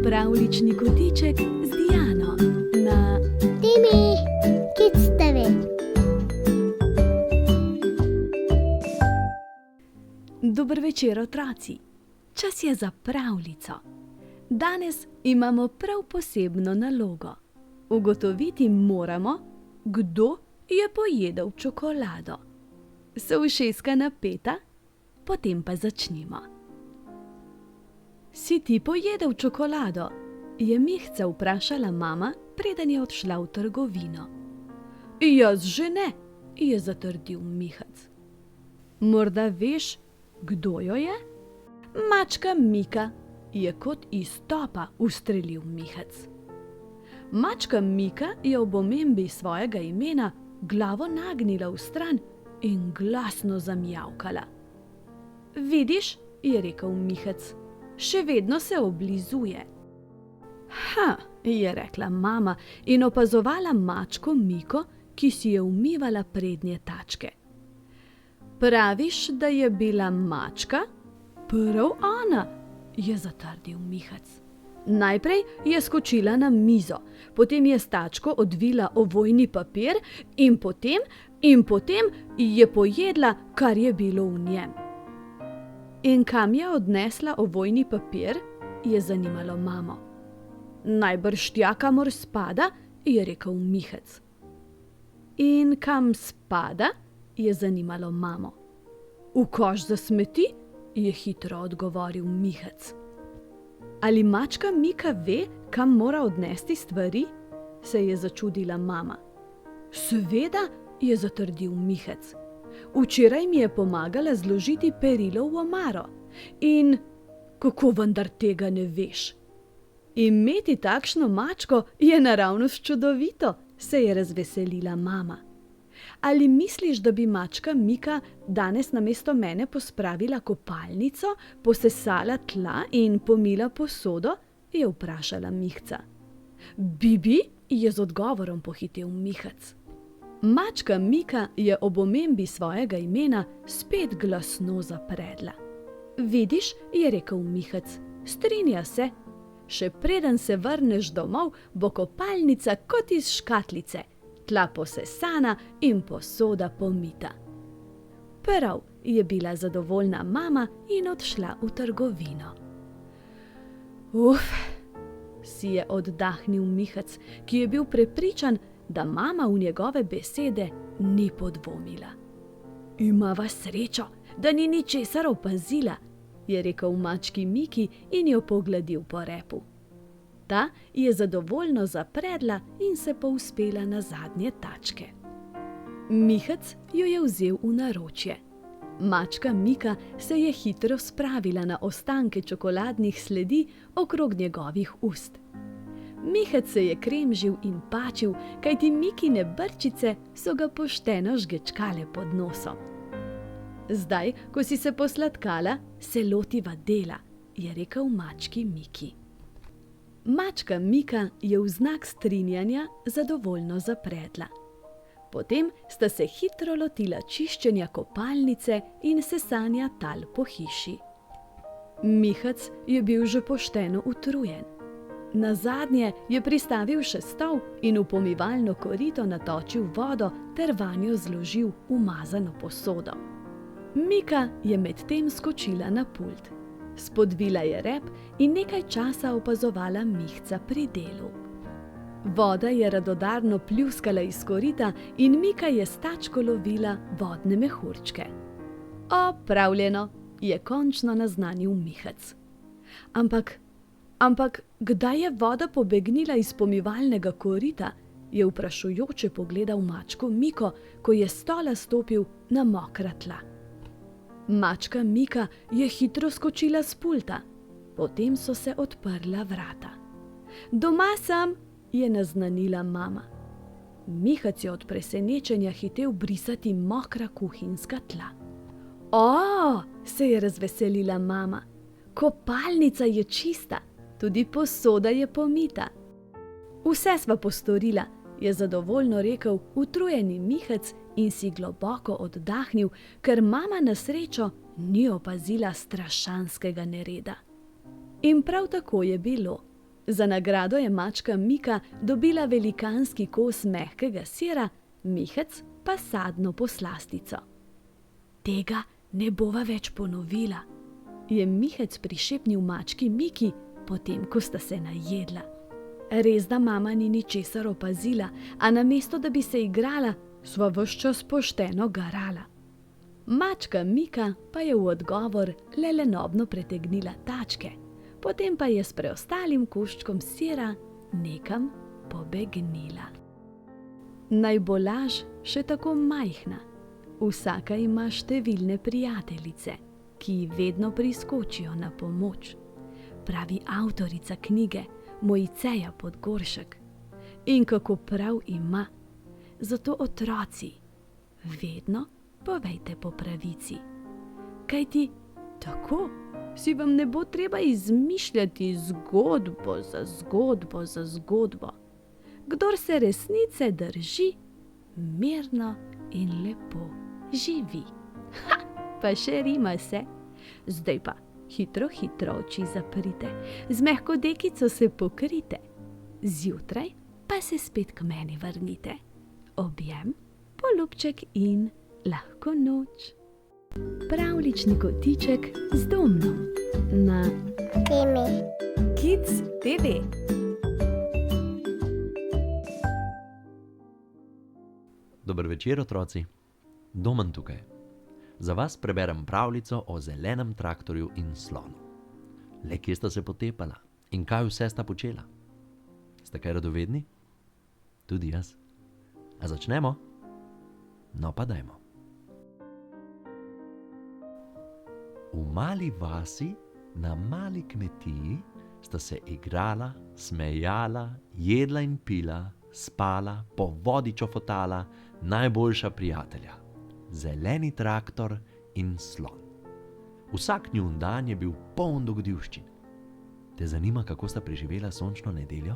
Pravljični kotiček z Diano na Timi, Kids TV. Dober večer, otroci. Čas je za pravljico. Danes imamo prav posebno nalogo. Ugotoviti moramo, kdo je pojedel čokolado. So ušeska napeta? Potem pa začnimo. Si ti pojedel čokolado? Je Mihca vprašala mama, preden je odšla v trgovino. Jaz že ne, je zatrdil Mihac. Morda veš, kdo jo je? Mačka Mika, je kot iz topa ustrelil Mihac. Mačka Mika je ob omembi svojega imena glavo nagnila vstran in glasno zamijavkala. Vidiš, je rekel Mihac, še vedno se oblizuje. Ha, je rekla mama in opazovala mačko Miko, ki si je umivala prednje tačke. Praviš, da je bila mačka? Prav ona, je zatrdil Mihac. Najprej je skočila na mizo, potem je s tačko odvila ovojni papir in potem je pojedla, kar je bilo v njem. In kam je odnesla ovojni papir, je zanimalo mamo. Najbrž tja, kamor spada, je rekel Mihac. In kam spada, je zanimalo mamo. V koš za smeti, je hitro odgovoril Mihac. Ali mačka Mika ve, kam mora odnesti stvari, se je začudila mama. Seveda, je zatrdil Mihac. Včeraj mi je pomagala zložiti perilo v omaro. In kako vendar tega ne veš? Imeti takšno mačko je naravnost čudovito, se je razveselila mama. Ali misliš, da bi mačka Mika danes namesto mene pospravila kopalnico, posesala tla in pomila posodo, je vprašala Mihca. Bibi, je z odgovorom pohitel Mihac. Mačka Mika je ob omembi svojega imena spet glasno zapredla. Vidiš, je rekel Mihac, strinja se. Še preden se vrneš domov, bo kopalnica kot iz škatlice, tla posesana in posoda pomita. Prav, je bila zadovoljna mama in odšla v trgovino. Si je oddahnil Mihac, ki je bil prepričan, da mama v njegove besede ni podvomila. Imava srečo, da ni ničesar opazila, je rekel mački Miki in jo pogladil po repu. Ta je zadovoljno zapredla in se povzpela na zadnje tačke. Mihac jo je vzel v naročje. Mačka Mika se je hitro spravila na ostanke čokoladnih sledi okrog njegovih ust. Mihac se je kremžil in pačil, kajti Mikine brčice so ga pošteno žgečkale pod nosom. Zdaj, ko si se posladkala, se lotiva dela, je rekel mački Miki. Mačka Mika je v znak strinjanja zadovoljno zapredla. Potem sta se hitro lotila čiščenja kopalnice in sesanja tal po hiši. Mihac je bil že pošteno utrujen. Nazadnje je pristavil še stol in v pomivalno korito natočil vodo ter vanjo zložil umazano posodo. Mika je medtem skočila na pult. Spodvila je rep in nekaj časa opazovala Mihca pri delu. Voda je radodarno pljuskala iz korita in Mika je s tačko lovila vodne mehurčke. Opravljeno, je končno naznanil Mihac. Ampak kdaj je voda pobegnila iz pomivalnega korita, je vprašujoče pogledal mačko Miko, ko je s stola stopil na mokra tla. Mačka Mika je hitro skočila s pulta, potem so se odprla vrata. Doma sem, je naznanila mama. Mihac je od presenečenja hitel brisati mokra kuhinjska tla. Se je razveselila mama. Kopalnica je čista, tudi posoda je pomita. Vse sva postorila, je zadovoljno rekel utrujeni Mihac in si globoko oddahnil, ker mama na srečo ni opazila strašanskega nereda. In prav tako je bilo. Za nagrado je mačka Mika dobila velikanski kos mehkega sira, Mihec pa sadno poslastico. Tega ne bova več ponovila, je Mihec prišepnil mački Miki, potem ko sta se najedla. Res da mama ni ničesar opazila, a namesto da bi se igrala, sva ves čas pošteno garala. Mačka Mika pa je v odgovor le lenobno pretegnila tačke, potem pa je s preostalim koščkom sira nekam pobegnila. Naj bo laž še tako majhna, vsaka ima številne prijateljice, ki ji vedno priskočijo na pomoč, pravi avtorica knjige Mojceja Podgoršek. In kako prav ima, zato otroci, vedno povejte po pravici. Kajti tako si vam ne bo treba izmišljati zgodbo za zgodbo za zgodbo. Kdor se resnice drži, mirno in lepo živi. Ha, pa še rima se. Zdaj pa hitro oči zaprite, z mehko dekico se pokrite. Zjutraj pa se spet k meni vrnite. Objem, polubček in lahko noč. Pravljični kotiček z Domnom na Timi. Kids TV. Dober večer, otroci. Domen tukaj. Za vas preberem pravljico o zelenem traktorju in slonu. Le kje sta se potepala in kaj vse sta počela? Ste kaj radovedni? Tudi jaz. A začnemo? No pa dajmo. V mali vasi, na mali kmetiji, sta se igrala, smejala, jedla in pila, spala, po vodi čofotala, najboljša prijatelja, zeleni traktor in slon. Vsak njun dan je bil poln dogodivščin. Te zanima, kako sta preživela sončno nedeljo?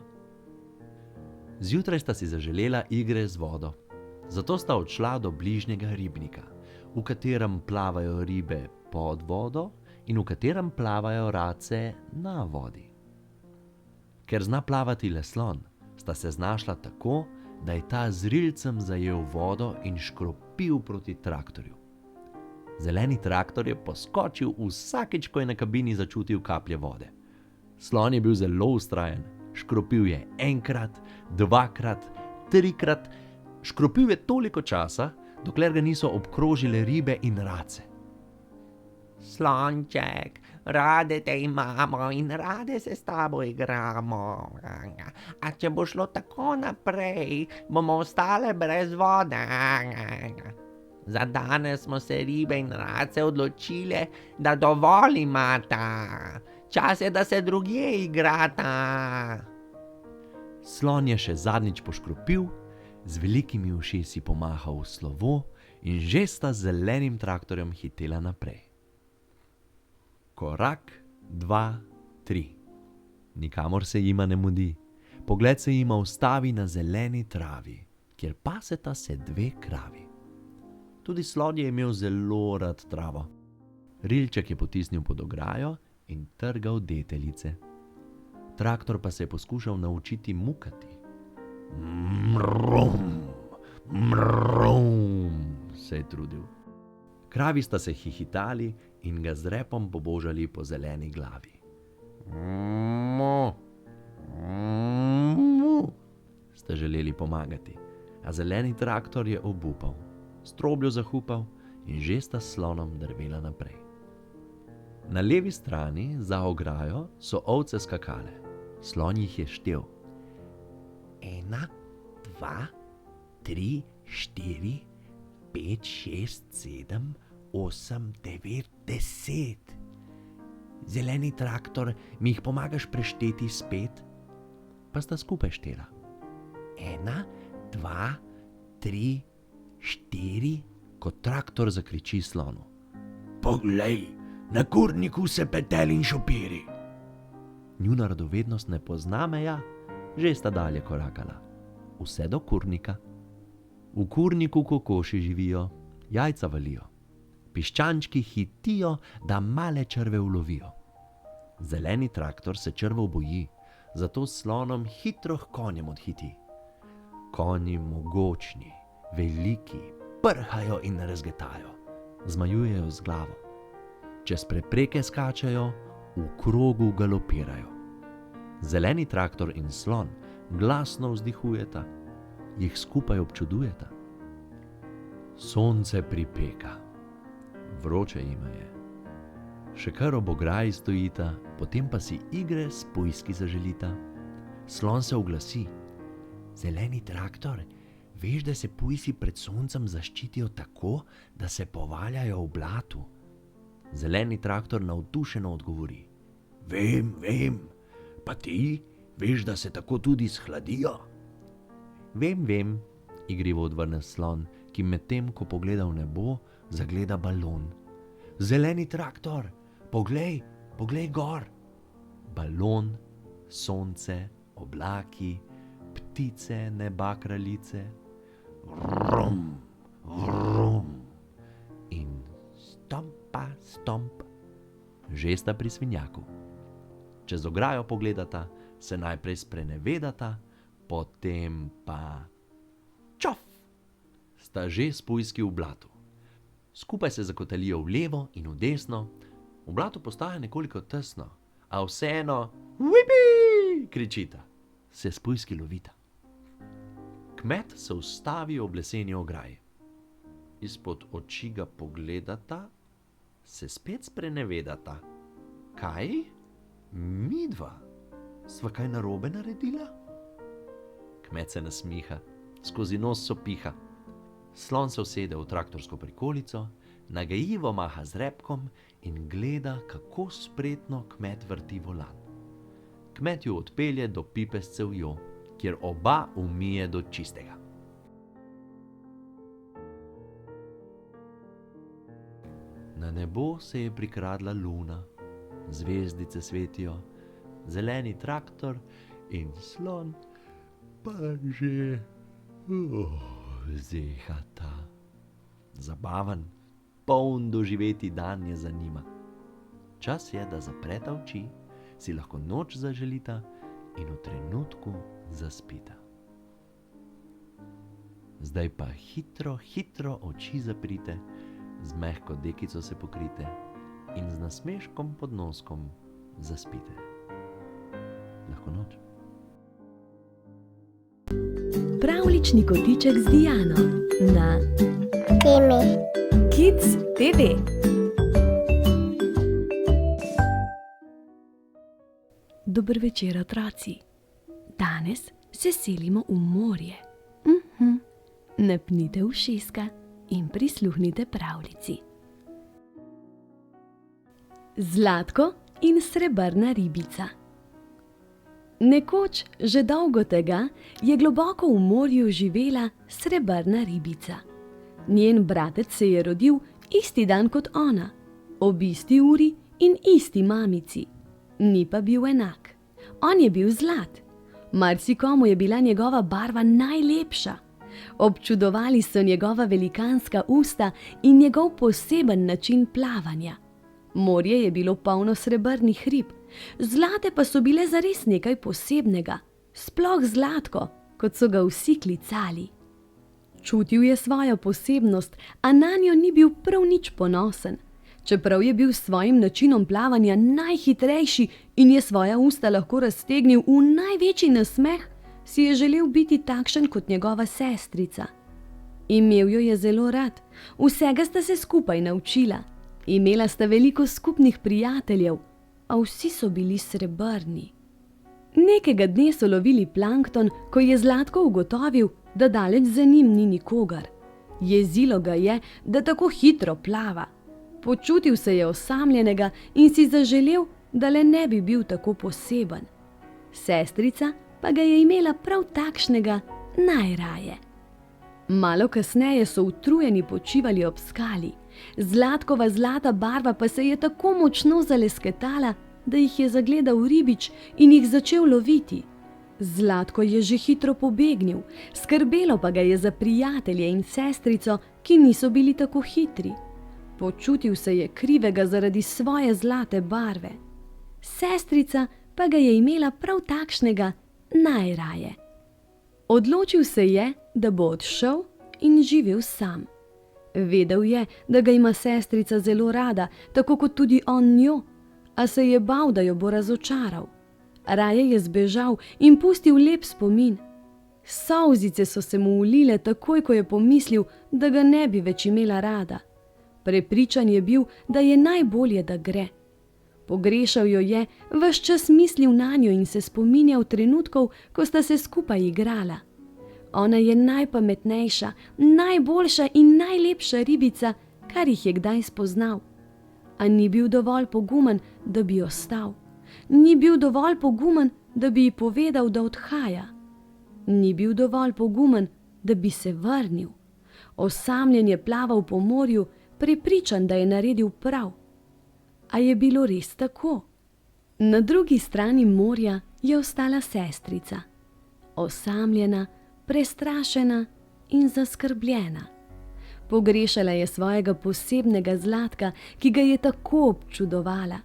Zjutraj sta si zaželela igre z vodo, zato sta odšla do bližnjega ribnika, v katerem plavajo ribe pod vodo in v katerem plavajo race na vodi. Ker zna plavati le slon, sta se znašla tako, da je ta z rilcem zajel vodo in škropil proti traktorju. Zeleni traktor je poskočil vsakič, ko je na kabini začutil kaplje vode. Slon je bil zelo vztrajen, škropil je enkrat, dvakrat, trikrat, škropil je toliko časa, dokler ga niso obkrožile ribe in race. Slonček, rade te imamo in rade se s tabo igramo. A če bo šlo tako naprej, bomo ostale brez vode. Za danes smo se ribe in race odločile, da dovolj imata. Čas je, da se drugje igrata. Slon je še zadnjič poškropil, z velikimi ušesi pomahal v slovo in že sta z zelenim traktorjem hitela naprej. Korak, 2, 3. Nikamor se jima ne mudi. Pogled se jima ustavi na zeleni travi, kjer paseta se dve kravi. Tudi slon je imel zelo rad travo. Rilček je potisnil pod ograjo in trgal deteljice. Traktor pa se je poskušal naučiti mukati. Mrum, mrum, se je trudil. Kravi sta se hihitali in ga z repom pobožali po zeleni glavi. Mu, mu. Sta želeli pomagati, a zeleni traktor je obupal, strobljo zahupal in že sta s slonom drvela naprej. Na levi strani, za ograjo, so ovce skakale. Slon jih je štel. 1, 2, 3, 4, 5, 6, 7, 8, 9, 10. Zeleni traktor, mi jih pomagaš prešteti spet? Pa sta skupaj štela. 1, 2, 3, 4. Kot traktor zakriči slonu. Poglej, na kurniku se petel in šopiri. Njuna radovednost ne pozna meja, že sta dalje korakala. Vse do kurnika. V kurniku kokoši živijo, jajca valijo. Piščančki hitijo, da male črve ulovijo. Zeleni traktor se črvov boji, zato s slonom hitro h konjem odhiti. Konji mogočni, veliki, prhajo in razgetajo, zmajujejo z glavo. Čez prepreke skačejo, v krogu galopirajo. Zeleni traktor in slon glasno vzdihujeta, jih skupaj občudujeta. Sonce pripeka, vroče jima je. Še kar ob ograji stojita, potem pa si igre s pujski zaželita. Slon se oglasi. Zeleni traktor, veš, da se pujsi pred soncem zaščitijo tako, da se povaljajo v blatu? Zeleni traktor navdušeno odgovori. Vem, pa ti veš, da se tako tudi shladijo? Vem, igrivo odvrne slon, ki medtem, ko pogleda v nebo, zagleda balon. Zeleni traktor, poglej gor. Balon, sonce, oblaki, ptice, neba kraljice. Vrum, vrum. In stomp, že sta pri svinjaku. Čez ograjo pogledata, se najprej sprenevedata, potem pa čof, sta že s pujski v blatu. Skupaj se zakotalijo v levo in v desno, v blatu postaja nekoliko tesno, a vseeno vipi kričita, se s pujski lovita. Kmet se ustavi ob leseni ograji. Izpod oči ga pogledata, se spet sprenevedata. Kaj? Midva? Sva kaj narobe naredila? Kmet se nasmiha, skozi nos sopiha. Slon se usede v traktorsko prikolico, nagajivo maha z repkom in gleda, kako spretno kmet vrti volan. Kmet ju odpelje do pipe s cevjo, kjer oba umije do čistega. Na nebo se je prikradla luna, zvezdice svetijo, zeleni traktor in slon pa že zehata. Zabaven, poln doživeti dan je za njima. Čas je, da zapreta oči, si lahko noč zaželita in v trenutku zaspita. Zdaj pa hitro oči zaprite, z mehko dekico se pokrite in z nasmeškom pod noskom zaspite. Lahko noč. Pravljični kotiček z Diano na Timi. Kids TV. Dober večer, otroci. Danes se selimo v morje. Napnite ušeska in prisluhnite pravljici. Zlatko in srebrna ribica. Nekoč, že dolgo tega, je globoko v morju živela srebrna ribica. Njen bratec se je rodil isti dan kot ona, ob isti uri in isti mamici. Ni pa bil enak. On je bil zlat. Marsikomu je bila njegova barva najlepša. Občudovali so njegova velikanska usta in njegov poseben način plavanja. Morje je bilo polno srebrnih rib, zlate pa so bile zares nekaj posebnega, sploh Zlatko, kot so ga vsi klicali. Čutil je svojo posebnost, a nanjo ni bil prav nič ponosen. Čeprav je bil s svojim načinom plavanja najhitrejši in je svoja usta lahko raztegnil v največji nasmeh, si je želel biti takšen kot njegova sestrica. Imel jo je zelo rad, vsega sta se skupaj naučila. Imela sta veliko skupnih prijateljev, a vsi so bili srebrni. Nekega dne so lovili plankton, ko je Zlatko ugotovil, da daleč za njim ni nikogar. Jezilo ga je, da tako hitro plava. Počutil se je osamljenega in si zaželel, da le ne bi bil tako poseben. Sestrica pa ga je imela prav takšnega najraje. Malo kasneje so utrujeni počivali ob skali. Zlatkova zlata barva pa se je tako močno zalesketala, da jih je zagledal ribič in jih začel loviti. Zlatko je že hitro pobegnil, skrbelo pa ga je za prijatelje in sestrico, ki niso bili tako hitri. Počutil se je krivega zaradi svoje zlate barve. sestrica pa ga je imela prav takšnega najraje. Odločil se je, da bo odšel in živel sam. Vedel je, da ga ima sestrica zelo rada, tako kot tudi on njo, a se je bal, da jo bo razočaral. Raje je zbežal in pustil lep spomin. Solzice so se mu ulile takoj, ko je pomislil, da ga ne bi več imela rada. Prepričan je bil, da je najbolje, da gre. Pogrešal jo je, ves čas mislil nanjo in se spominjal trenutkov, ko sta se skupaj igrala. Ona je najpametnejša, najboljša in najlepša ribica, kar jih je kdaj spoznal. A ni bil dovolj pogumen, da bi ostal. Ni bil dovolj pogumen, da bi ji povedal, da odhaja. Ni bil dovolj pogumen, da bi se vrnil. Osamljen je plaval po morju, prepričan, da je naredil prav. A je bilo res tako? Na drugi strani morja je ostala sestrica. Osamljena, prestrašena in zaskrbljena. Pogrešala je svojega posebnega Zlatka, ki ga je tako občudovala.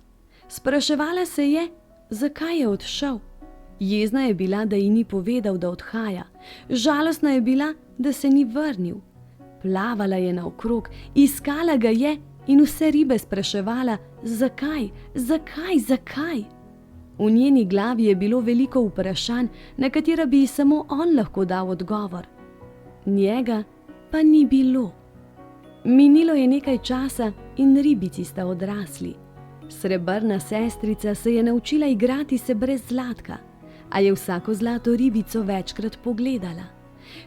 Spraševala se je, zakaj je odšel. Jezna je bila, da ji ni povedal, da odhaja. Žalostna je bila, da se ni vrnil. Plavala je naokrog, iskala ga je in vse ribe spraševala, zakaj, zakaj, zakaj. V njeni glavi je bilo veliko vprašanj, na katera bi ji samo on lahko dal odgovor. Njega pa ni bilo. Minilo je nekaj časa in ribici sta odrasli. Srebrna sestrica se je naučila igrati se brez Zlatka, a je vsako zlato ribico večkrat pogledala.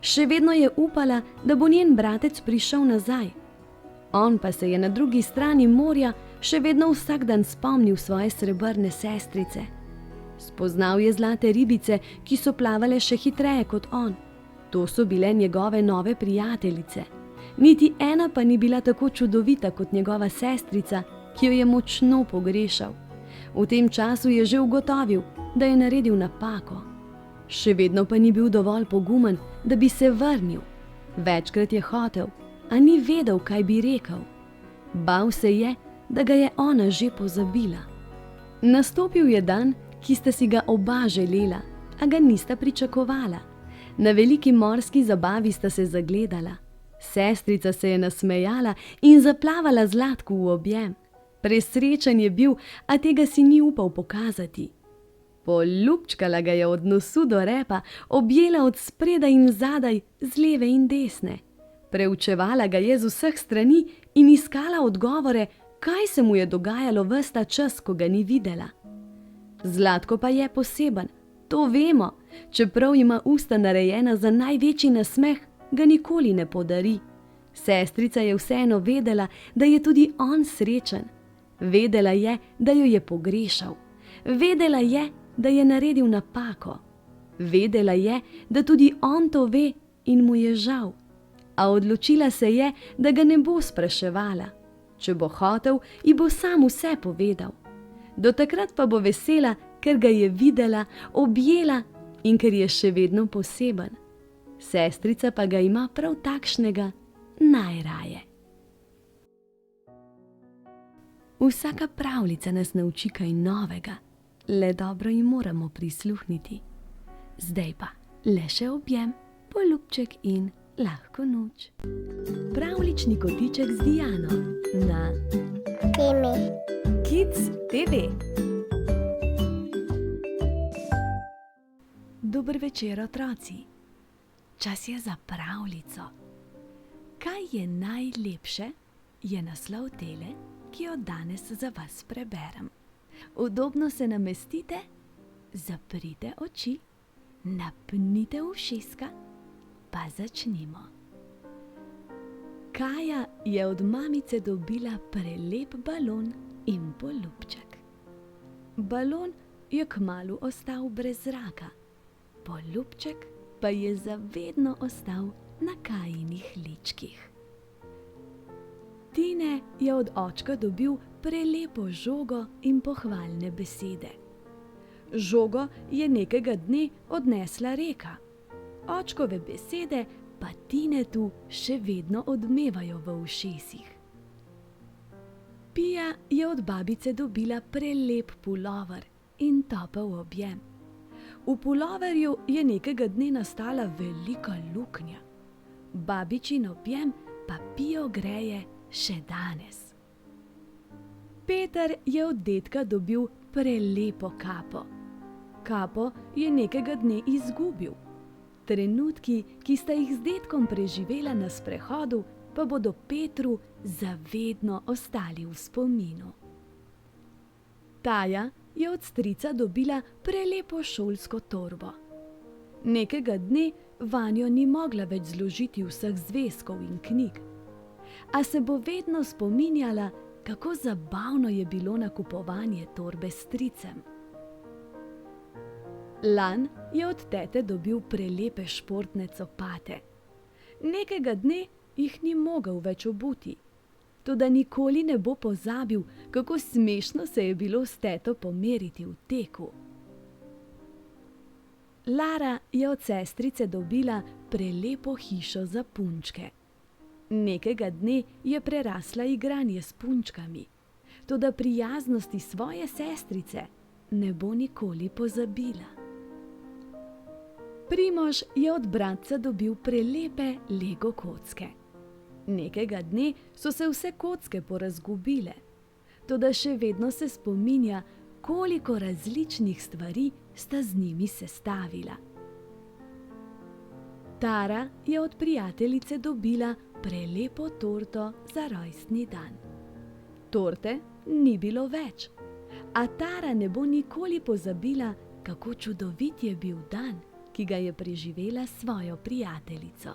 Še vedno je upala, da bo njen bratec prišel nazaj. On pa se je na drugi strani morja še vedno vsak dan spomnil svoje srebrne sestrice. Spoznal je zlate ribice, ki so plavale še hitreje kot on. To so bile njegove nove prijateljice. Niti ena pa ni bila tako čudovita kot njegova sestrica, ki jo je močno pogrešal. V tem času je že ugotovil, da je naredil napako. Še vedno pa ni bil dovolj pogumen, da bi se vrnil. Večkrat je hotel, a ni vedel, kaj bi rekel. Bal se je, da ga je ona že pozabila. Nastopil je dan, ki sta si ga oba želela, a ga nista pričakovala. Na veliki morski zabavi sta se zagledala. Sestrica se je nasmejala in zaplavala Zlatku v objem. Presrečen je bil, a tega si ni upal pokazati. Poljubčkala ga je od nosu do repa, objela od spredaj in zadaj, z leve in desne. Preučevala ga je z vseh strani in iskala odgovore, kaj se mu je dogajalo ves ta čas, ko ga ni videla. Zlatko pa je poseben, to vemo, čeprav ima usta narejena za največji nasmeh, ga nikoli ne podari. Sestrica je vseeno vedela, da je tudi on srečen. Vedela je, da jo je pogrešal. Vedela je, da je naredil napako. Vedela je, da tudi on to ve in mu je žal. A odločila se je, da ga ne bo spraševala. Če bo hotel, ji bo sam vse povedal. Do takrat pa bo vesela, ker ga je videla, objela in ker je še vedno poseben. Sestrica pa ga ima prav takšnega najraje. Vsaka pravljica nas nauči kaj novega, le dobro ji moramo prisluhniti. Zdaj pa le še objem, poljubček in lahko noč. Pravljični kotiček z Diano na Timi. Kids TV. Dober večer, otroci. Čas je za pravljico. Kaj je najlepše, je naslov tele, ki jo danes za vas preberem. Udobno se namestite, zaprite oči, napnite ušeska, pa začnimo. Kaja je od mamice dobila prelep balon in poljubček. Balon je kmalu ostal brez zraka, poljubček pa je zavedno ostal na Kajinih ličkih. Tine je od očka dobil prelepo žogo in pohvalne besede. Žogo je nekega dne odnesla reka. Očkove besede pa Tinetu še vedno odmevajo v ušesih. Pija je od babice dobila prelep pulover in topel objem. V puloverju je nekega dne nastala velika luknja. Babičin objem pa Pio greje še danes. Peter je od dedka dobil prelepo kapo. Kapo je nekega dne izgubil. Trenutki, ki sta jih z dedkom preživela na sprehodu, pa bodo Petru zavedno ostali v spominu. Taja je od strica dobila prelepo šolsko torbo. Nekega dne vanjo ni mogla več zložiti vseh zvezkov in knjig, a se bo vedno spominjala, kako zabavno je bilo nakupovanje torbe s stricem. Lan je od tete dobil prelepe športne copate. Nekega dne jih ni mogel več obuti, toda nikoli ne bo pozabil, kako smešno se je bilo s teto pomeriti v teku. Lara je od sestrice dobila prelepo hišo za punčke. Nekega dne je prerasla igranje s punčkami, toda prijaznosti svoje sestrice ne bo nikoli pozabila. Primož je od bratca dobil prelepe Lego kocke. Nekega dne so se vse kocke porazgubile, toda še vedno se spominja, koliko različnih stvari sta z njimi sestavila. Tara je od prijateljice dobila prelepo torto za rojstni dan. Torte ni bilo več, a Tara ne bo nikoli pozabila, kako čudovit je bil dan, ki ga je preživela s svojo prijateljico.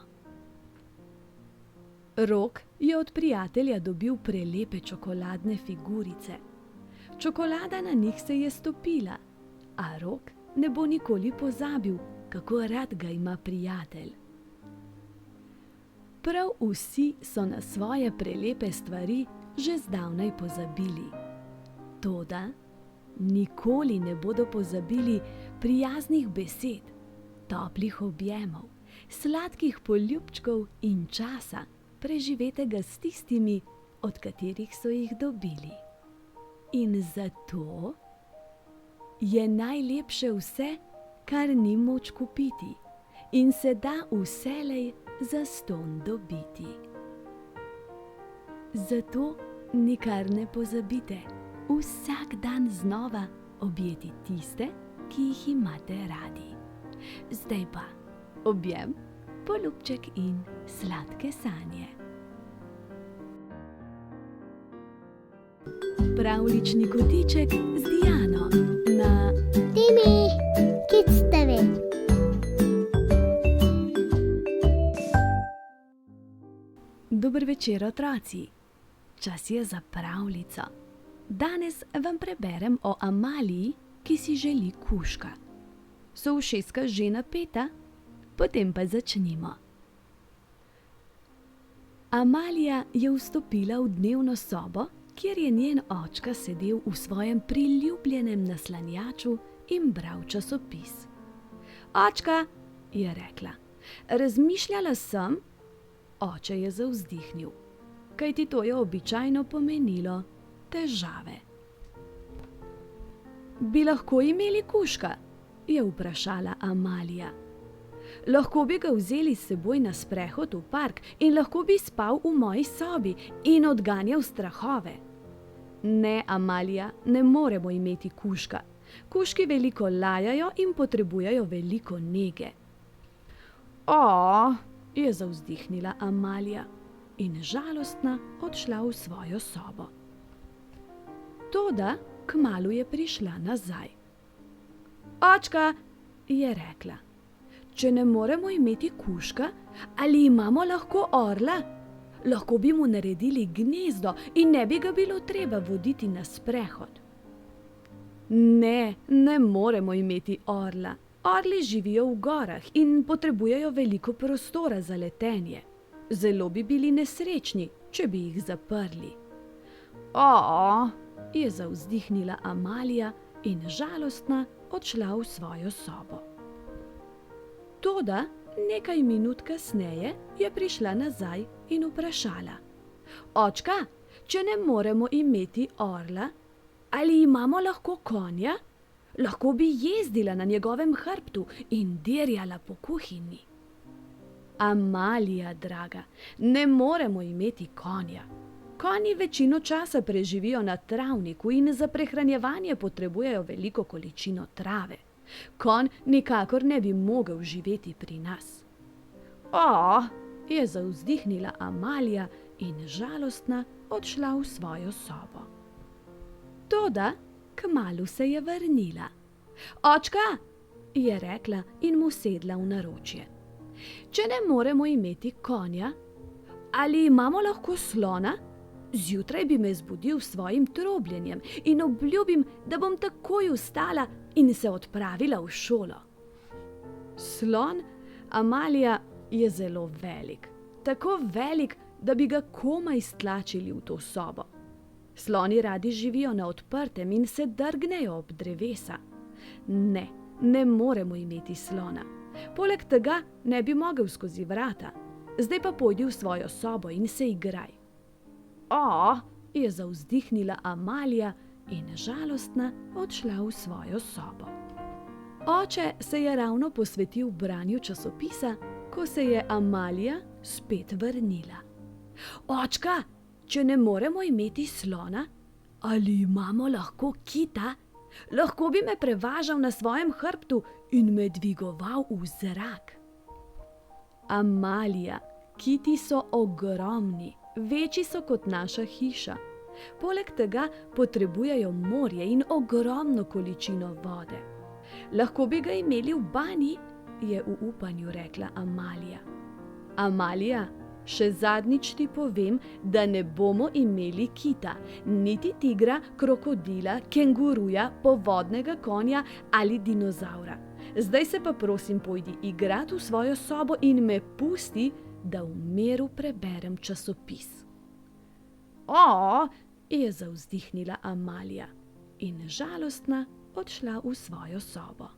Rok je od prijatelja dobil prelepe čokoladne figurice. Čokolada na njih se je stopila, a Rok ne bo nikoli pozabil, kako rad ga ima prijatelj. Prav vsi so na svoje prelepe stvari že zdavnaj pozabili. Toda nikoli ne bodo pozabili prijaznih besed, toplih objemov, sladkih poljubčkov in časa, preživetega s tistimi, od katerih so jih dobili. In zato je najlepše vse, kar ni moč kupiti in se da vselej zastonj dobiti. Zato nikar ne pozabite vsak dan znova objeti tiste, ki jih imate radi. Zdaj pa objem, poljubček in sladke sanje. Pravljični kotiček z Diano na Timi, Kids TV. Dober večer, otroci. Čas je za pravljico. Danes vam preberem o Amaliji, ki si želi kužka. So ušeska že napeta? Potem pa začnimo. Amalija je vstopila v dnevno sobo, kjer je njen očka sedel v svojem priljubljenem naslanjaču in bral časopis. Očka, je rekla, razmišljala sem. Oče je zavzdihnil, kajti to je običajno pomenilo težave. Bi lahko imeli kužka? Je vprašala Amalija. Lahko bi ga vzeli s seboj na sprehod v park in lahko bi spal v moji sobi in odganjal strahove. Ne, Amalija, ne moremo imeti kužka. Kužki veliko lajajo in potrebujejo veliko nege. Je zavzdihnila Amalija in žalostna odšla v svojo sobo. Toda kmalu je prišla nazaj. Očka, je rekla, če ne moremo imeti kužka, ali imamo lahko orla? Lahko bi mu naredili gnezdo in ne bi ga bilo treba voditi na sprehod. Ne, ne moremo imeti orla. Orli živijo v gorah in potrebujejo veliko prostora za letenje. Zelo bi bili nesrečni, če bi jih zaprli. Je zavzdihnila Amalija in žalostna odšla v svojo sobo. Toda nekaj minut kasneje je prišla nazaj in vprašala. Očka, če ne moremo imeti orla, ali imamo lahko konja? lahko bi jezdila na njegovem hrbtu in dirjala po kuhinji. Amalija, draga, ne moremo imeti konja. Konji večino časa preživijo na travniku in za prehranjevanje potrebujejo veliko količino trave. Konj nikakor ne bi mogel živeti pri nas. O, je zavzdihnila Amalija in žalostna odšla v svojo sobo. Toda kmalu se je vrnila. Očka, je rekla in mu sedla v naročje. Če ne moremo imeti konja, ali imamo lahko slona? Zjutraj bi me zbudil s svojim trobljenjem in obljubim, da bom takoj vstala in se odpravila v šolo. Slon, Amalija, je zelo velik. Tako velik, da bi ga komaj stlačili v to sobo. Sloni radi živijo na odprtem in se drgnejo ob drevesa. Ne moremo imeti slona. Poleg tega ne bi mogel skozi vrata. Zdaj pa pojdi v svojo sobo in se igraj. O, je zavzdihnila Amalija in žalostna odšla v svojo sobo. Oče se je ravno posvetil branju časopisa, ko se je Amalija spet vrnila. Očka, če ne moremo imeti slona, ali imamo lahko kita? Lahko bi me prevažal na svojem hrbtu in me dvigoval v zrak. Amalija, kiti so ogromni, večji so kot naša hiša. Poleg tega potrebujejo morje in ogromno količino vode. Lahko bi ga imeli v banji, je v upanju rekla Amalija. Amalija, še zadnjič ti povem, da ne bomo imeli kita, niti tigra, krokodila, kenguruja, povodnega konja ali dinozaura. Zdaj se pa prosim pojdi igrat v svojo sobo in me pusti, da v miru preberem časopis. O, je zavzdihnila Amalija in žalostna odšla v svojo sobo.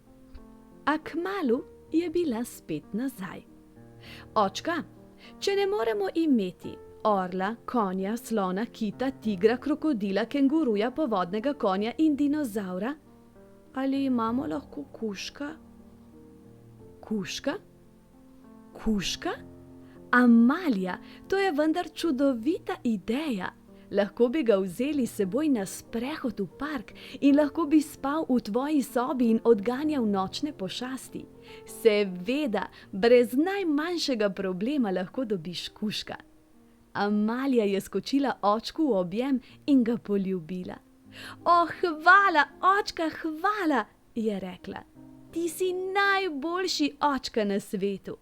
A kmalu je bila spet nazaj. Očka, če ne moremo imeti orla, konja, slona, kita, tigra, krokodila, kenguruja, povodnega konja in dinozaura, ali imamo lahko kužka? Kužka? Kužka? Amalija, to je vendar čudovita ideja. Lahko bi ga vzeli s seboj na sprehod v park in lahko bi spal v tvoji sobi in odganjal nočne pošasti. Seveda, brez najmanjšega problema lahko dobiš kužka. Amalija je skočila očku v objem in ga poljubila. O, hvala, očka, hvala, je rekla. Ti si najboljši očka na svetu.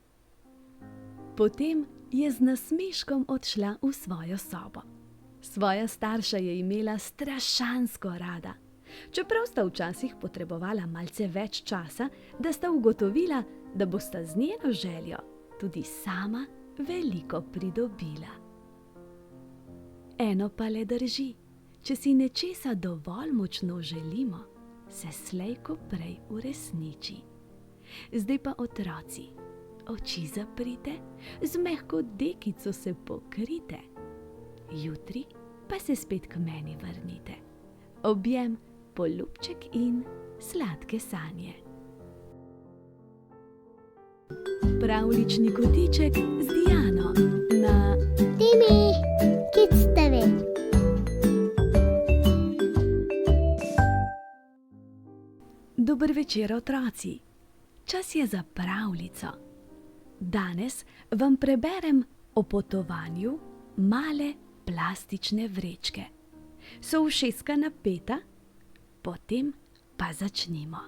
Potem je z nasmeškom odšla v svojo sobo. Svoja starša je imela strašansko rada. Čeprav sta včasih potrebovala malce več časa, da sta ugotovila, da bosta z njeno željo tudi sama veliko pridobila. Eno pa le drži, če si nečesa dovolj močno želimo, se slej ko prej uresniči. Zdaj pa otroci, oči zaprite, z mehko dekico se pokrite. Jutri pa se spet k meni vrnite. Objem, poljubček in sladke sanje. Pravljični kotiček z Diano na Timi, Kids TV. Dober večer, otroci. Čas je za pravljico. Danes vam preberem o potovanju male plastične vrečke. So ušeska napeta? Potem pa začnimo.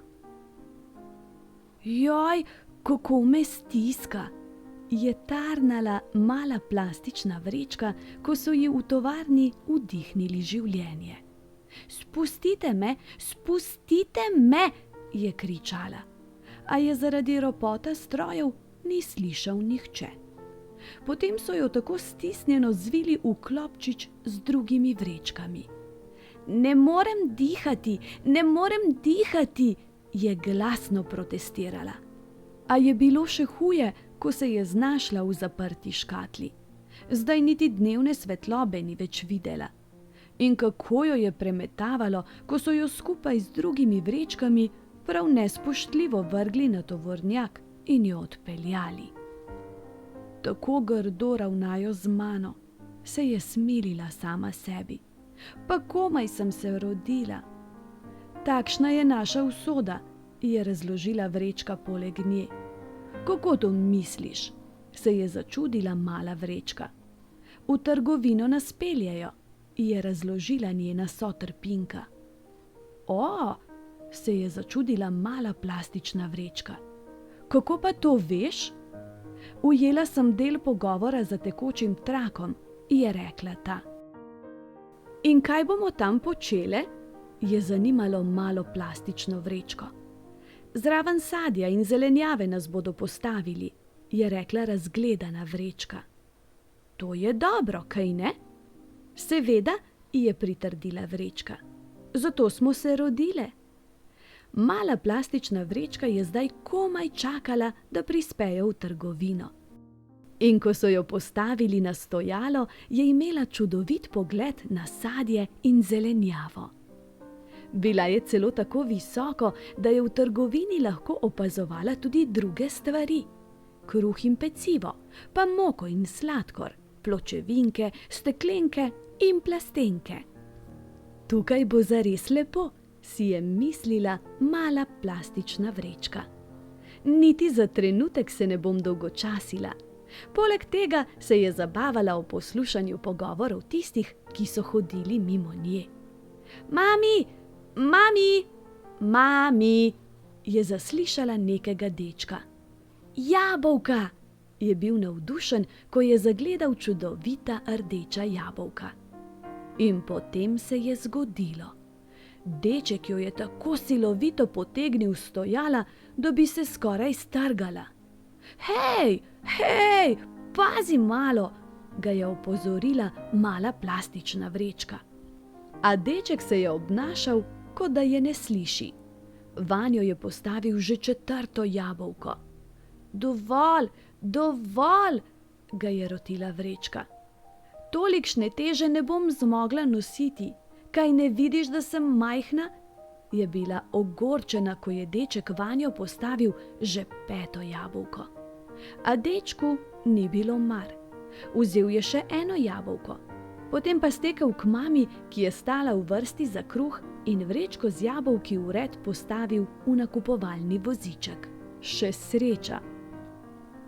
Joj, kako me stiska, je tarnala mala plastična vrečka, ko so ji v tovarni vdihnili življenje. Spustite me, je kričala. A je zaradi ropota strojev ni slišal nihče. Potem so jo tako stisnjeno zvili v klobčič z drugimi vrečkami. Ne morem dihati, je glasno protestirala. A je bilo še huje, ko se je znašla v zaprti škatli. Zdaj niti dnevne svetlobe ni več videla. In kako jo je premetavalo, ko so jo skupaj z drugimi vrečkami prav nespoštljivo vrgli na tovornjak in jo odpeljali. Tako grdo ravnajo z mano, se je smilila sama sebi. Pa komaj sem se rodila. Takšna je naša usoda, je razložila vrečka poleg nje. Kako to misliš? Se je začudila mala vrečka. V trgovino nas peljejo, je razložila njena sotrpinka. O, se je začudila mala plastična vrečka. Kako pa to veš? Ujela sem del pogovora za tekočim trakom, je rekla ta. In kaj bomo tam počele? Je zanimalo malo plastično vrečko. Zraven sadja in zelenjave nas bodo postavili, je rekla razgledana vrečka. To je dobro, kaj ne? Seveda, je pritrdila vrečka. Zato smo se rodile. Mala plastična vrečka je zdaj komaj čakala, da prispejo v trgovino. In ko so jo postavili na stojalo, je imela čudovit pogled na sadje in zelenjavo. Bila je celo tako visoko, da je v trgovini lahko opazovala tudi druge stvari. Kruh in pecivo, pa moko in sladkor, pločevinke, steklenke in plastenke. Tukaj bo zares lepo, si je mislila mala plastična vrečka. Niti za trenutek se ne bom dolgočasila. Poleg tega se je zabavala v poslušanju pogovorov tistih, ki so hodili mimo nje. Mami, mami, mami, je zaslišala nekega dečka. Jabolka, je bil navdušen, ko je zagledal čudovita rdeča jabolka. In potem se je zgodilo. Deček jo je tako silovito potegnil s stojala, da bi se skoraj strgala. Hej, hej, pazi malo, ga je opozorila mala plastična vrečka. A deček se je obnašal, kot da je ne sliši. Vanjo je postavil že 4. jabolko. Dovolj, dovolj, ga je rotila vrečka. Tolikšne teže ne bom zmogla nositi. Kaj ne vidiš, da sem majhna? Je bila ogorčena, ko je deček vanjo postavil že 5. jabolko. A dečku ni bilo mar. Vzel je še 1 jabolko. Potem pa stekel k mami, ki je stala v vrsti za kruh, in vrečko z jabolki v red postavil v nakupovalni voziček. Še sreča.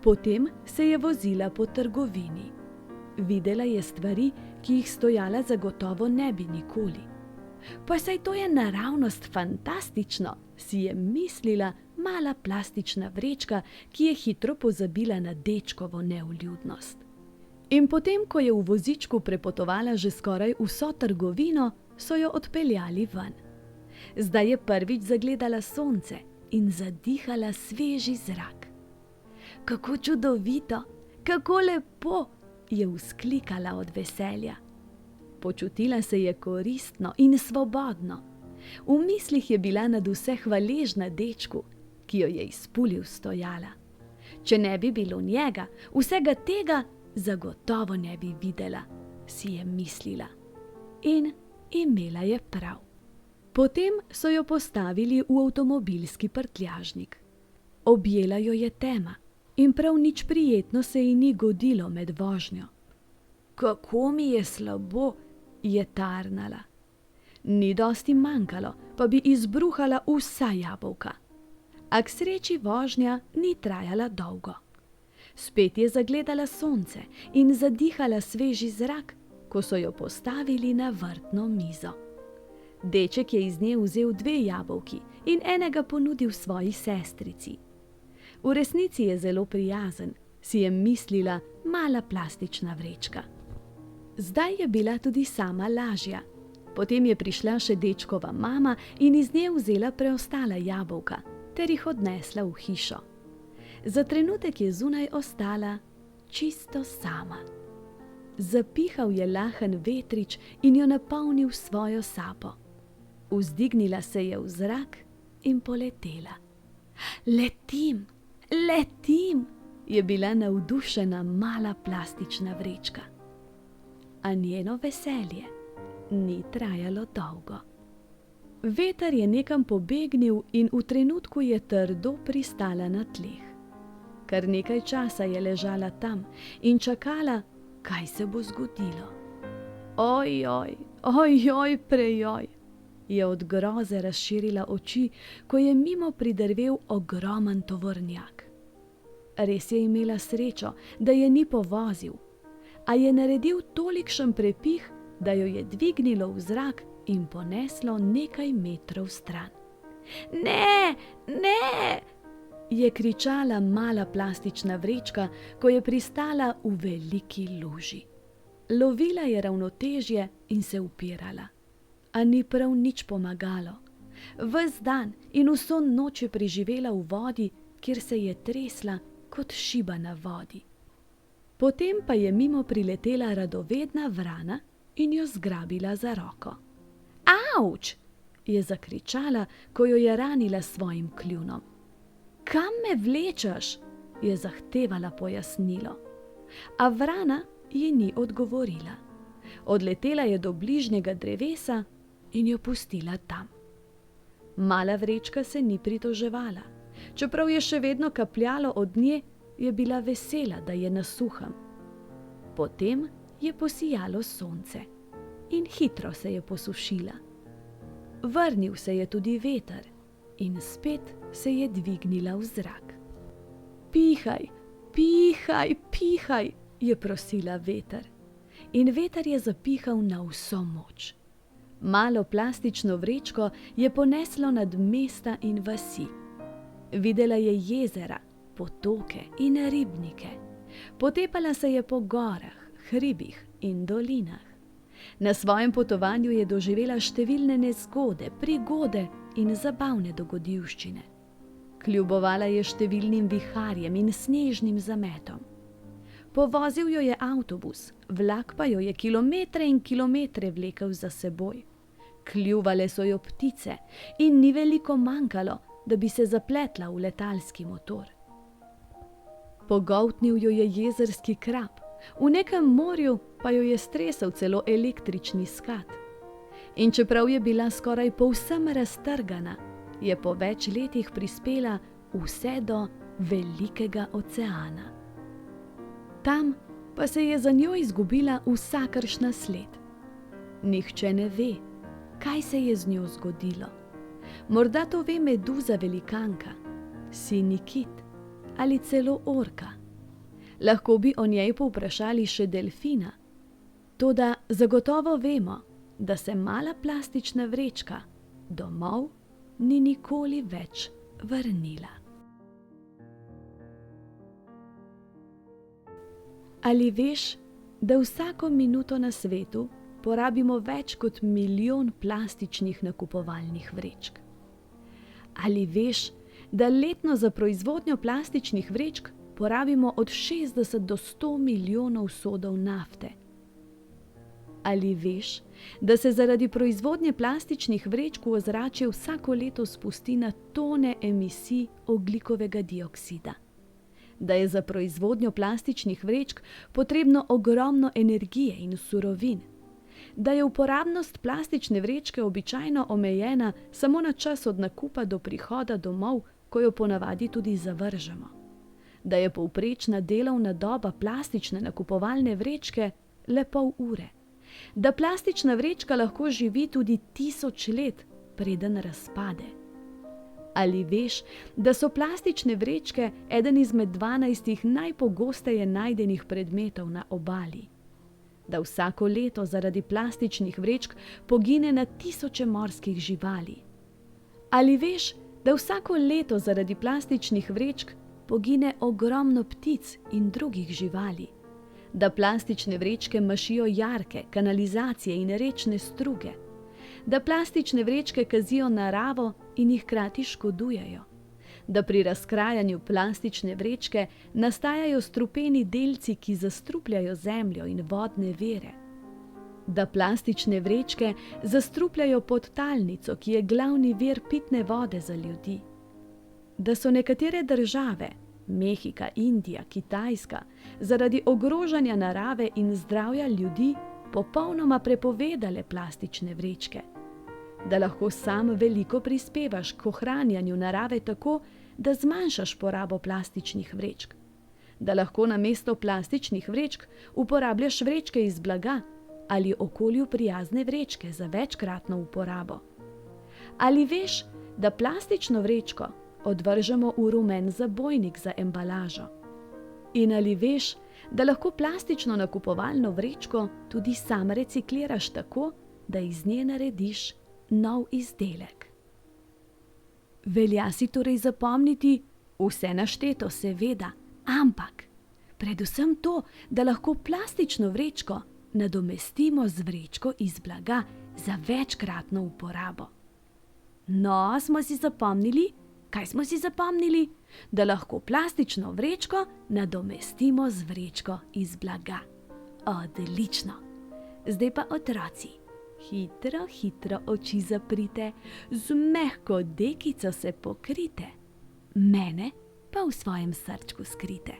Potem se je vozila po trgovini. Videla je stvari, ki jih stojala zagotovo ne bi nikoli. Pa saj to je naravnost fantastično, si je mislila mala plastična vrečka, ki je hitro pozabila na dečkovo nevljudnost. In potem, ko je v vozičku prepotovala že skoraj vso trgovino, so jo odpeljali ven. Zdaj je prvič zagledala sonce in zadihala sveži zrak. Kako čudovito, kako lepo, je vzklikala od veselja. Počutila se je koristno in svobodno. V mislih je bila nadvse hvaležna dečku, ki jo je izpulil stojala. Če ne bi bilo njega, vsega tega zagotovo ne bi videla, si je mislila. In imela je prav. Potem so jo postavili v avtomobilski prtljažnik. Objela jo je tema in prav nič prijetno se ji ni godilo med vožnjo. Kako mi je slabo, je tarnala. Ni dosti manjkalo, pa bi izbruhala vsa jabolka. A k sreči vožnja ni trajala dolgo. Spet je zagledala sonce in zadihala sveži zrak, ko so jo postavili na vrtno mizo. Deček je iz nje vzel 2 jabolki in enega ponudil svoji sestrici. V resnici je zelo prijazen, si je mislila mala plastična vrečka. Zdaj je bila tudi sama lažja. Potem je prišla še dečkova mama in iz nje vzela preostala jabolka ter jih odnesla v hišo. Za trenutek je zunaj ostala čisto sama. Zapihal je lahen vetrič in jo napolnil svojo sapo. Vzdignila se je v zrak in poletela. Letim, letim, je bila navdušena mala plastična vrečka. A njeno veselje Ni trajalo dolgo. Veter je nekam pobegnil in v trenutku je trdo pristala na tleh. Kar nekaj časa je ležala tam in čakala, kaj se bo zgodilo. Ojoj, ojoj, prejoj, je od groze razširila oči, ko je mimo pridrvel ogromen tovornjak. Res je imela srečo, da je ni povozil, a je naredil tolikšen prepih, da jo je dvignilo v zrak in poneslo nekaj metrov stran. Ne, ne, je kričala mala plastična vrečka, ko je pristala v veliki luži. Lovila je ravnotežje in se upirala, a ni prav nič pomagalo. Ves dan in vso noč je preživela v vodi, kjer se je tresla kot šiba na vodi. Potem pa je mimo priletela radovedna vrana in jo zgrabila za roko. Avč, je zakričala, ko jo je ranila s svojim kljunom. Kam me vlečeš, je zahtevala pojasnilo. A vrana ji ni odgovorila. Odletela je do bližnjega drevesa in jo pustila tam. Mala vrečka se ni pritoževala. Čeprav je še vedno kapljalo od nje, je bila vesela, da je na suhem. Potem je posijalo sonce in hitro se je posušila. Vrnil se je tudi veter in spet se je dvignila v zrak. Pihaj, pihaj, pihaj, je prosila veter. In veter je zapihal na vso moč. Malo plastično vrečko je poneslo nad mesta in vasi. Videla je jezera, potoke in ribnike. Potepala se je po gorah, hribih in dolinah. Na svojem potovanju je doživela številne nezgode, prigode in zabavne dogodivščine. Kljubovala je številnim viharjem in snežnim zametom. Povozil jo je avtobus, vlak pa jo je kilometre in kilometre vlekel za seboj. Kljuvale so jo ptice in ni veliko manjkalo, da bi se zapletla v letalski motor. Pogoltnil jo je jezerski krab, v nekem morju pa jo je stresel celo električni skat. In čeprav je bila skoraj povsem raztrgana, je po več letih prispela vse do velikega oceana. Tam pa se je za njo izgubila vsakršna sled. Nihče ne ve, kaj se je z njo zgodilo. Morda to ve meduza velikanka, sinji kit ali celo orka. Lahko bi o njej povprašali še delfina. Toda zagotovo vemo, da se mala plastična vrečka domov ni nikoli več vrnila. Ali veš, da vsako minuto na svetu porabimo več kot 1 milijon plastičnih nakupovalnih vrečk? Ali veš, da letno za proizvodnjo plastičnih vrečk porabimo od 60 do 100 milijonov sodov nafte? Ali veš, da se zaradi proizvodnje plastičnih vrečk v ozračje vsako leto spusti na tone emisij ogljikovega dioksida? Da je za proizvodnjo plastičnih vrečk potrebno ogromno energije in surovin? Da je uporabnost plastične vrečke običajno omejena samo na čas od nakupa do prihoda domov, ko jo ponavadi tudi zavržemo? Da je povprečna delovna doba plastične nakupovalne vrečke le pol ure? Da plastična vrečka lahko živi tudi 1000 let, preden razpade? Ali veš, da so plastične vrečke eden izmed 12 najpogosteje najdenih predmetov na obali? Da vsako leto zaradi plastičnih vrečk pogine na tisoče morskih živali? Ali veš, da vsako leto zaradi plastičnih vrečk pogine ogromno ptic in drugih živali? Da plastične vrečke mašijo jarke, kanalizacije in rečne struge? Da plastične vrečke kazijo naravo in jih hkrati škodujejo? Da pri razkrajanju plastične vrečke nastajajo strupeni delci, ki zastrupljajo zemljo in vodne vire? Da plastične vrečke zastrupljajo podtalnico, ki je glavni vir pitne vode za ljudi? Da so nekatere države, Mehika, Indija, Kitajska, zaradi ogrožanja narave in zdravja ljudi popolnoma prepovedale plastične vrečke, da lahko sam veliko prispevaš k ohranjanju narave tako, da zmanjšaš porabo plastičnih vrečk, da lahko namesto plastičnih vrečk uporabljaš vrečke iz blaga ali okolju prijazne vrečke za večkratno uporabo. Ali veš, da plastično vrečko odvržemo v rumen zabojnik za embalažo? In ali veš, da lahko plastično nakupovalno vrečko tudi sam recikliraš tako, da iz nje narediš nov izdelek? Velja si torej zapomniti vse našteto, seveda, ampak predvsem to, da lahko plastično vrečko nadomestimo z vrečko iz blaga za večkratno uporabo. No, smo si zapomnili? Kaj smo si zapomnili? Da lahko plastično vrečko nadomestimo z vrečko iz blaga. Odlično! Zdaj pa otroci, hitro, hitro oči zaprite, z mehko dekico se pokrite, mene pa v svojem srčku skrite.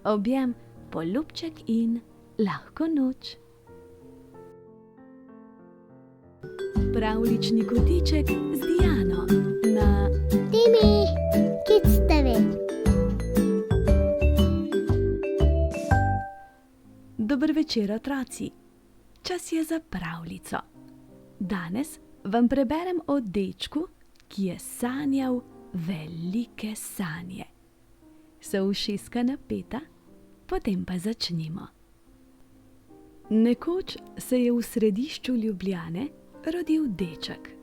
Objem, poljubček in lahko noč. Pravljični kotiček z Diano na Timi, Kids TV. Dober večer, otroci. Čas je za pravljico. Danes vam preberem o dečku, ki je sanjal velike sanje. So ušeska napeta? Potem pa začnimo. Nekoč se je v središču Ljubljane rodil deček.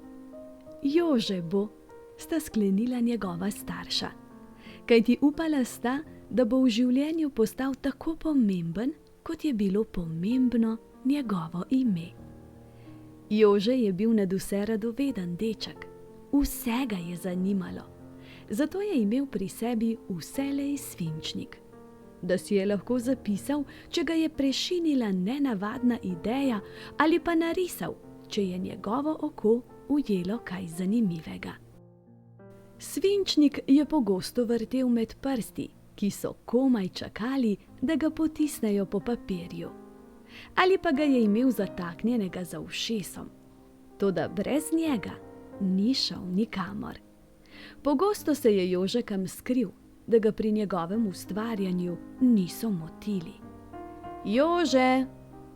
Jože bo, sta sklenila njegova starša, kajti upala sta, da bo v življenju postal tako pomemben, kot je bilo pomembno njegovo ime. Jože je bil nadvse radoveden deček, vse ga je zanimalo, zato je imel pri sebi vselej svinčnik, da si je lahko zapisal, če ga je prešinila nenavadna ideja, ali pa narisal, če je njegovo oko ujelo kaj zanimivega. Svinčnik je pogosto vrtel med prsti, ki so komaj čakali, da ga potisnejo po papirju. Ali pa ga je imel zataknjenega za ušesom. Toda brez njega ni šel nikamor. Pogosto se je Jože kam skril, da ga pri njegovem ustvarjanju niso motili. Jože,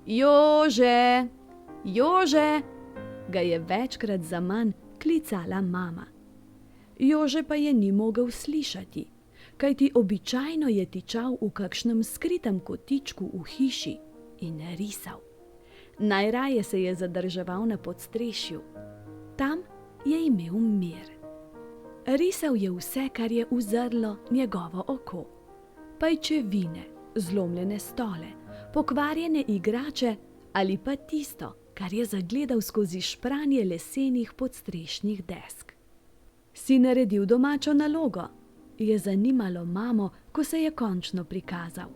Jože, Jože, ga je večkrat zaman klicala mama. Jože pa je ni mogel slišati, kajti običajno je tičal v kakšnem skritem kotičku v hiši in risal. Najraje se je zadrževal na podstrešju. Tam je imel mir. Risal je vse, kar je uzrlo njegovo oko. Pajčevine, zlomljene stole, pokvarjene igrače ali pa tisto, kar je zagledal skozi špranje lesenih podstrešnih desk. Si naredil domačo nalogo? Je zanimalo mamo, ko se je končno prikazal.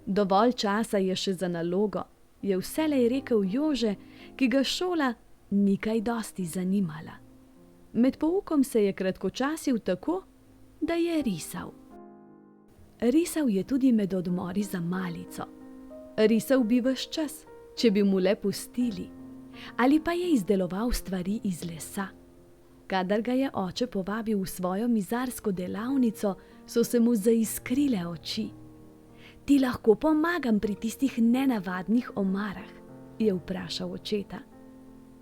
Dovolj časa je še za nalogo, je vselej rekel Jože, ki ga šola ni kaj dosti zanimala. Med poukom se je kratkočasil tako, da je risal. Risal je tudi med odmori za malico. Risal bi ves čas, če bi mu le pustili, ali pa je izdeloval stvari iz lesa. Kadar ga je oče povabil v svojo mizarsko delavnico, so se mu zaiskrile oči. Ti lahko pomagam pri tistih nenavadnih omarah, je vprašal očeta.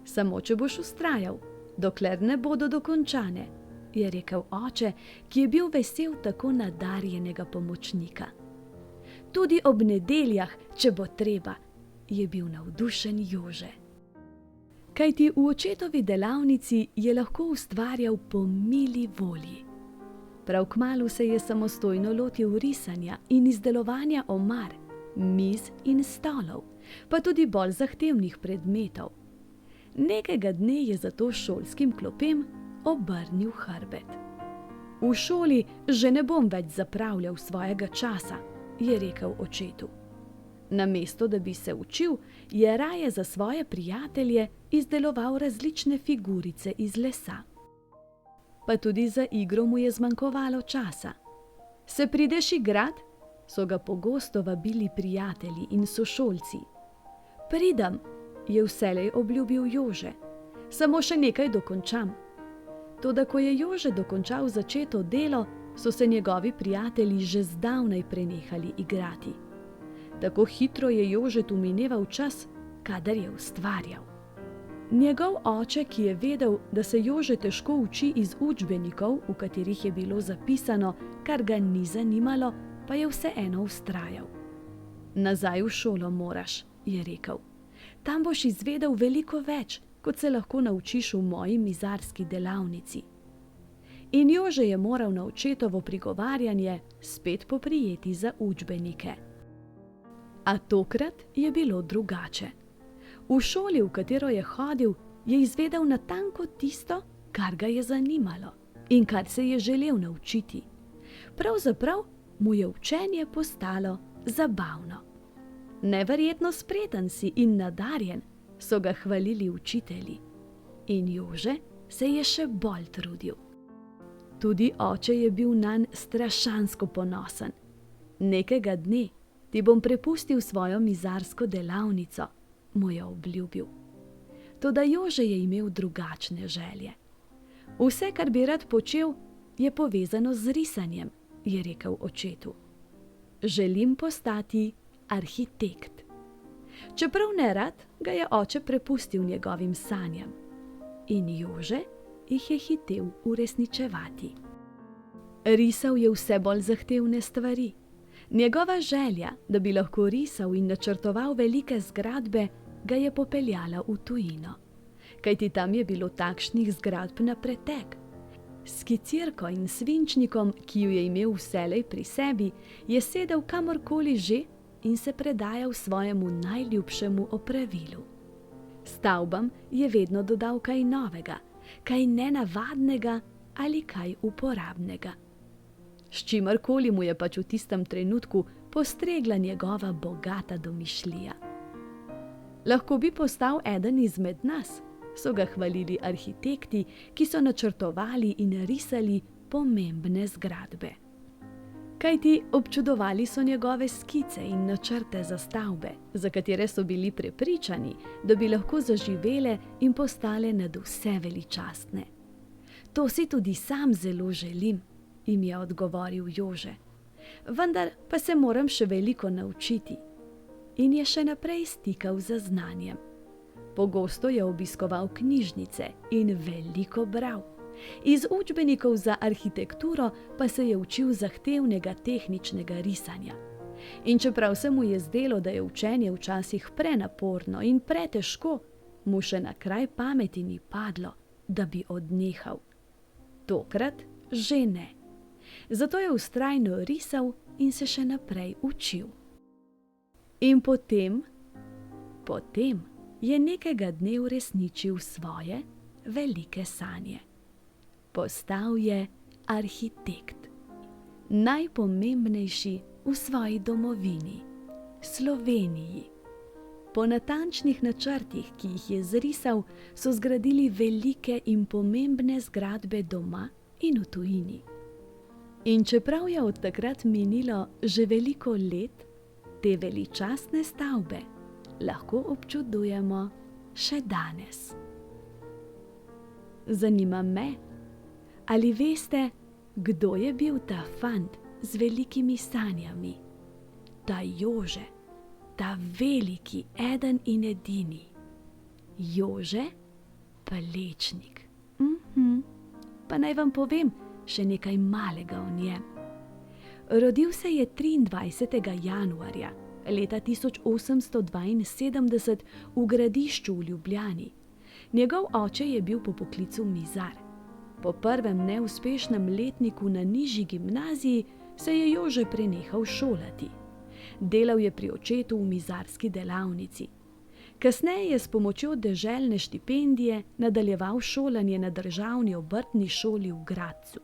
Samo če boš vztrajal, dokler ne bodo dokončane, je rekel oče, ki je bil vesel tako nadarjenega pomočnika. Tudi ob nedeljah, če bo treba, je bil navdušen Jože. Kajti v očetovi delavnici je lahko ustvarjal po mili volji. Prav kmalu se je samostojno lotil risanja in izdelovanja omar, miz in stolov, pa tudi bolj zahtevnih predmetov. Nekega dne je zato šolskim klopem obrnil hrbet. V šoli že ne bom več zapravljal svojega časa, je rekel očetu. Namesto da bi se učil, je raje za svoje prijatelje izdeloval različne figurice iz lesa. Pa tudi za igro mu je zmanjkovalo časa. Se prideš igrat? So ga pogosto vabili prijatelji in sošolci. Pridem, je vselej obljubil Jože. Samo še nekaj dokončam. Toda ko je Jože dokončal začeto delo, so se njegovi prijatelji že zdavnaj prenehali igrati. Tako hitro je Jožetu mineval čas, kadar je ustvarjal. Njegov oče, ki je vedel, da se Jože težko uči iz učbenikov, v katerih je bilo zapisano, kar ga ni zanimalo, pa je vseeno vztrajal. Nazaj v šolo moraš, je rekel. Tam boš izvedel veliko več, kot se lahko naučiš v moji mizarski delavnici. In Jože je moral na očetovo prigovarjanje spet poprijeti za učbenike. A tokrat je bilo drugače. V šoli, v katero je hodil, je izvedel natanko tisto, kar ga je zanimalo in kar se je želel naučiti. Pravzaprav mu je učenje postalo zabavno. Neverjetno spreten si in nadarjen, so ga hvalili učitelji. In Jože se je še bolj trudil. Tudi oče je bil nanj strašansko ponosen. Nekega dne ti bom prepustil svojo mizarsko delavnico, mu je obljubil. Toda Jože je imel drugačne želje. Vse, kar bi rad počel, je povezano z risanjem, je rekel očetu. Želim postati arhitekt. Čeprav ne rad, ga je oče prepustil njegovim sanjam. In Jože jih je hitel uresničevati. Risal je vse bolj zahtevne stvari. Njegova želja, da bi lahko risal in načrtoval velike zgradbe, ga je popeljala v tujino. Kajti tam je bilo takšnih zgradb na pretek. S skicirko in svinčnikom, ki ju je imel vselej pri sebi, je sedel kamorkoli že in se predajal svojemu najljubšemu opravilu. Stavbam je vedno dodal kaj novega, kaj nenavadnega ali kaj uporabnega. S čimerkoli mu je pač v tistem trenutku postregla njegova bogata domišljija. Lahko bi postal eden izmed nas, so ga hvalili arhitekti, ki so načrtovali in risali pomembne zgradbe. Kajti občudovali so njegove skice in načrte za stavbe, za katere so bili prepričani, da bi lahko zaživele in postale nadvse veličastne. To si tudi sam zelo želim, jim je odgovoril Jože. Vendar pa se moram še veliko naučiti. In je še naprej stikal za znanjem. Pogosto je obiskoval knjižnice in veliko bral. Iz učbenikov za arhitekturo pa se je učil zahtevnega tehničnega risanja. In čeprav se mu je zdelo, da je učenje včasih prenaporno in pretežko, mu še na kraj pameti ni padlo, da bi odnehal. Tokrat že ne. Zato je vztrajno risal in se še naprej učil. In potem je nekega dne uresničil svoje velike sanje. Postal je arhitekt. Najpomembnejši v svoji domovini, Sloveniji. Po natančnih načrtih, ki jih je zrisal, so zgradili velike in pomembne zgradbe doma in v tujini. In čeprav je od takrat minilo že veliko let, te veličastne stavbe lahko občudujemo še danes. Zanima me, ali veste, kdo je bil ta fant z velikimi sanjami? Ta Jože, ta veliki eden in edini. Jože Palečnik. Pa naj vam povem še nekaj malega o njem. Rodil se je 23. januarja leta 1872 v Gradišču v Ljubljani. Njegov oče je bil po poklicu mizar. Po prvem neuspešnem letniku na nižji gimnaziji se je Jože prenehal šolati. Delal je pri očetu v mizarski delavnici. Kasneje je s pomočjo deželne štipendije nadaljeval šolanje na državni obrtni šoli v Gradcu.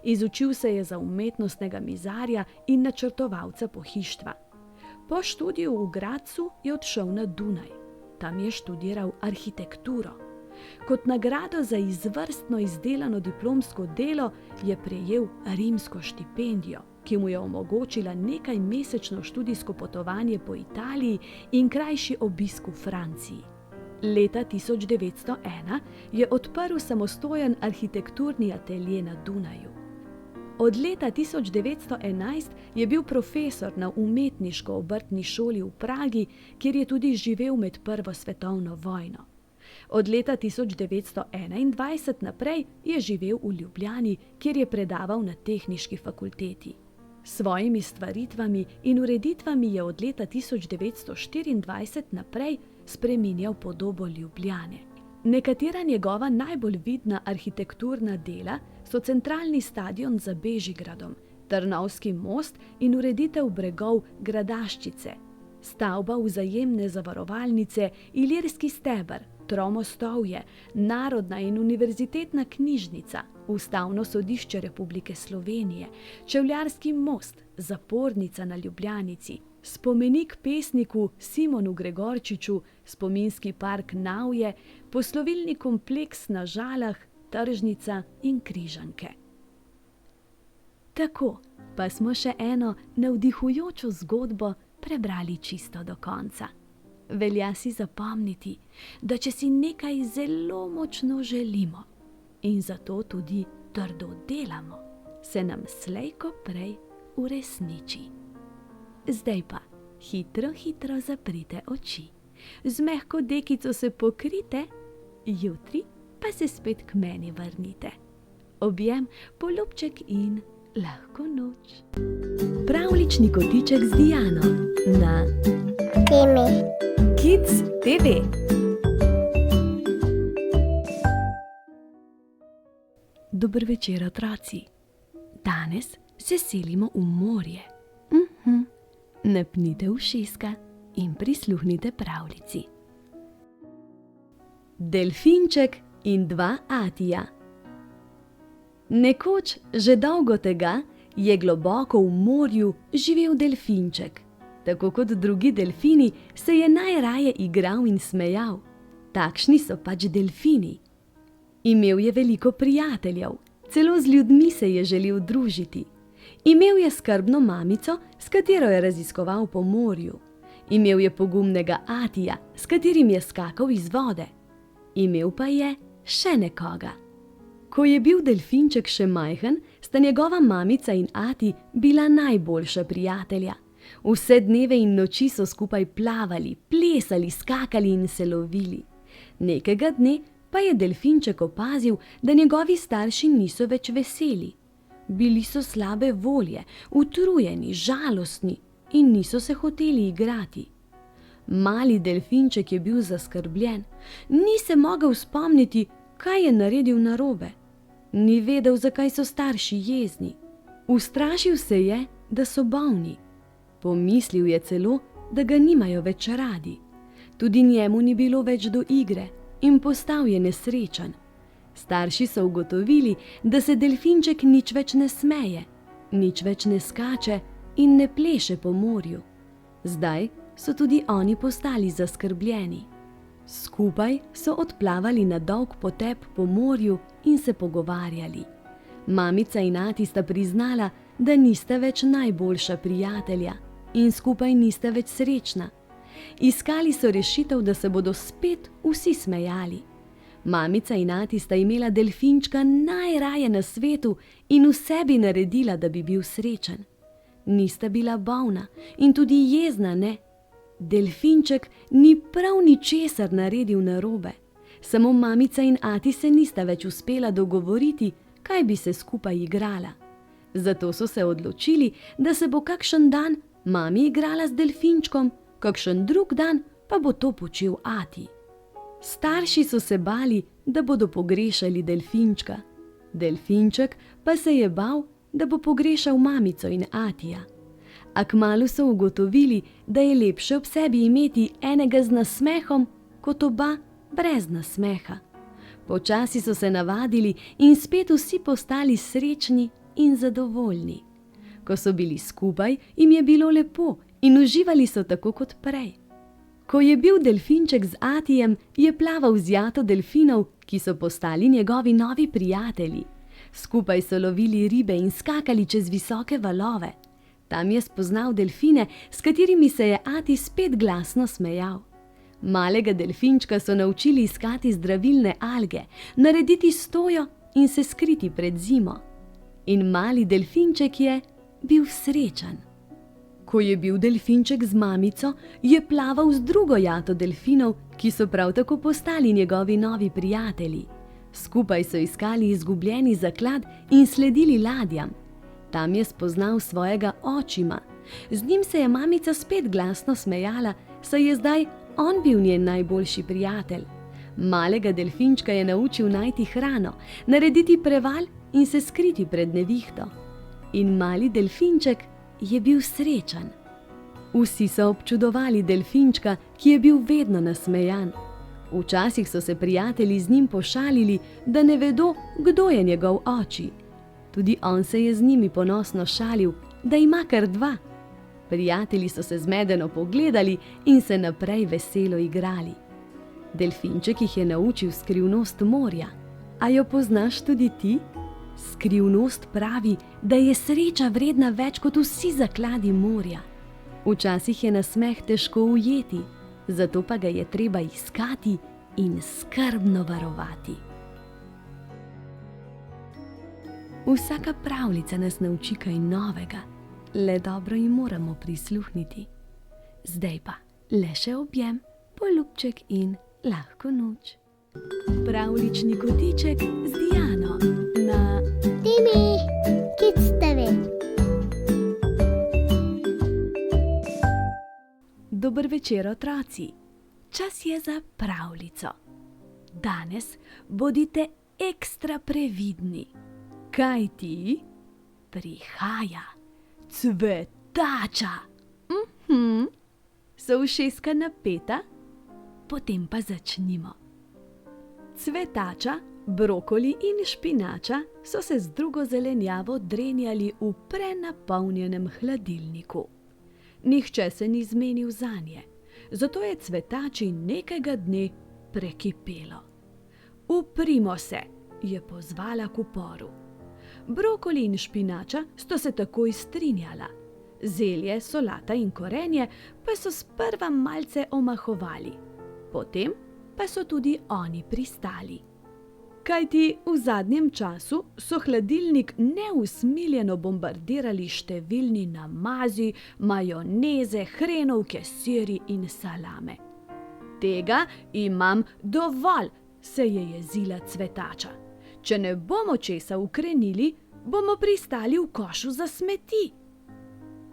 Izučil se je za umetnostnega mizarja in načrtovalca pohištva. Po študiju v Gradcu je odšel na Dunaj. Tam je študiral arhitekturo. Kot nagrado za izvrstno izdelano diplomsko delo je prejel rimsko štipendijo, ki mu je omogočila nekajmesečno študijsko potovanje po Italiji in krajši obisk v Franciji. Leta 1901 je odprl samostojen arhitekturni atelje na Dunaju. Od leta 1911 je bil profesor na umetniško-obrtni šoli v Pragi, kjer je tudi živel med Prvo svetovno vojno. Od leta 1921 naprej je živel v Ljubljani, kjer je predaval na Tehniški fakulteti. S svojimi stvaritvami in ureditvami je od leta 1924 naprej spreminjal podobo Ljubljane. Nekatera njegova najbolj vidna arhitekturna dela so centralni stadion za Bežigradom, Trnovski most in ureditev bregov Gradaščice, stavba Vzajemne zavarovalnice, Ilirski steber, Tromostovje, Narodna in univerzitetna knjižnica, Ustavno sodišče Republike Slovenije, Čevljarski most, Zapornica na Ljubljanici, spomenik pesniku Simonu Gregorčiču, spominski park Navje, poslovilni kompleks na Žalah, Tržnica in Križanke. Tako pa smo še eno navdihujočo zgodbo prebrali čisto do konca. Velja si zapomniti, da če si nekaj zelo močno želimo in zato tudi trdo delamo, se nam slej ko prej uresniči. Zdaj pa hitro zaprite oči, z mehko dekico se pokrite, jutri pa se spet k meni vrnite. Objem, poljubček in lahko noč. Pravljični kotiček z Diano na Temi. Kids TV. Dober večer, otroci. Danes se selimo v morje. Napnite ušeska in prisluhnite pravljici. Delfinček in dva Atija. Nekoč, že dolgo tega, je globoko v morju živel delfinček. Tako kot drugi delfini se je najraje igral in smejal. Takšni so pač delfini. Imel je veliko prijateljev, celo z ljudmi se je želel družiti. Imel je skrbno mamico, s katero je raziskoval po morju. Imel je pogumnega Atija, s katerim je skakal iz vode. Imel pa je še nekoga. Ko je bil delfinček še majhen, sta njegova mamica in Ati bila najboljša prijatelja. Vse dneve in noči so skupaj plavali, plesali, skakali in se lovili. Nekega dne pa je delfinček opazil, da njegovi starši niso več veseli. Bili so slabe volje, utrujeni, žalostni in niso se hoteli igrati. Mali delfinček je bil zaskrbljen, ni se mogel spomniti, kaj je naredil narobe. Ni vedel, zakaj so starši jezni. Ustrašil se je, da so bolni. Pomislil je celo, da ga nimajo več radi. Tudi njemu ni bilo več do igre in postal je nesrečen. Starši so ugotovili, da se delfinček nič več ne smeje, nič več ne skače in ne pleše po morju. Zdaj so tudi oni postali zaskrbljeni. Skupaj so odplavali na dolg potep po morju in se pogovarjali. Mamica in Ati sta priznala, da nista več najboljša prijatelja in skupaj nista več srečna. Iskali so rešitev, da se bodo spet vsi smejali. Mamica in Ati sta imela delfinčka najraje na svetu in vse bi naredila, da bi bil srečen. Nista bila bolna in tudi jezna ne. Delfinček ni prav ničesar naredil narobe. Samo mamica in Ati se nista več uspela dogovoriti, kaj bi se skupaj igrala. Zato so se odločili, da se bo kakšen dan mami igrala z delfinčkom, kakšen drug dan pa bo to počel Ati. Starši so se bali, da bodo pogrešali delfinčka. Delfinček pa se je bal, da bo pogrešal mamico in Atija. A kmalu so ugotovili, da je lepše ob sebi imeti enega z nasmehom, kot oba brez nasmeha. Počasi so se navadili in spet vsi postali srečni in zadovoljni. Ko so bili skupaj, jim je bilo lepo in uživali so tako kot prej. Ko je bil delfinček z Atijem, je plaval z jato delfinov, ki so postali njegovi novi prijatelji. Skupaj so lovili ribe in skakali čez visoke valove. Tam je spoznal delfine, s katerimi se je ati spet glasno smejal. Malega delfinčka so naučili iskati zdravilne alge, narediti stojo in se skriti pred zimo. In mali delfinček je bil srečen. Ko je bil delfinček z mamico, je plaval z drugo jato delfinov, ki so prav tako postali njegovi novi prijatelji. Skupaj so iskali izgubljeni zaklad in sledili ladjam. Tam je spoznal svojega očima. Z njim se je mamica spet glasno smejala, saj je zdaj on bil njen najboljši prijatelj. Malega delfinčka je naučil najti hrano, narediti preval in se skriti pred nevihto. In mali delfinček je bil srečen. Vsi so občudovali delfinčka, ki je bil vedno nasmejan. Včasih so se prijatelji z njim pošalili, da ne vedo, kdo je njegov oči. Tudi on se je z njimi ponosno šalil, da ima kar 2. Prijatelji so se zmedeno pogledali in se naprej veselo igrali. Delfinček jih je naučil skrivnost morja. A jo poznaš tudi ti? Skrivnost pravi, da je sreča vredna več kot vsi zakladi morja. Včasih je nasmeh težko ujeti, zato pa ga je treba iskati in skrbno varovati. Vsaka pravljica nas nauči kaj novega, le dobro ji moramo prisluhniti. Zdaj pa le še objem, poljubček in lahko noč. Pravljični kotiček z Diano na Timi, Kids TV. Dober večer, otroci. Čas je za pravljico. Danes bodite ekstra previdni, kajti prihaja cvetača. So ušeska napeta? Potem pa začnimo. Cvetača, brokoli in špinača so se z drugo zelenjavo drenjali v prenapolnjenem hladilniku. Nihče se ni zmenil zanje, zato je cvetači nekega dne prekipelo. Uprimo se, je pozvala k uporu. Brokoli in špinača sta se takoj strinjala. Zelje, solata in korenje pa so sprva malce omahovali. Potem pa so tudi oni pristali. Kajti v zadnjem času so hladilnik neusmiljeno bombardirali številni namazi, majoneze, hrenovke, siri in salame. Tega imam dovolj, se je jezila cvetača. Če ne bomo česa ukrenili, bomo pristali v košu za smeti.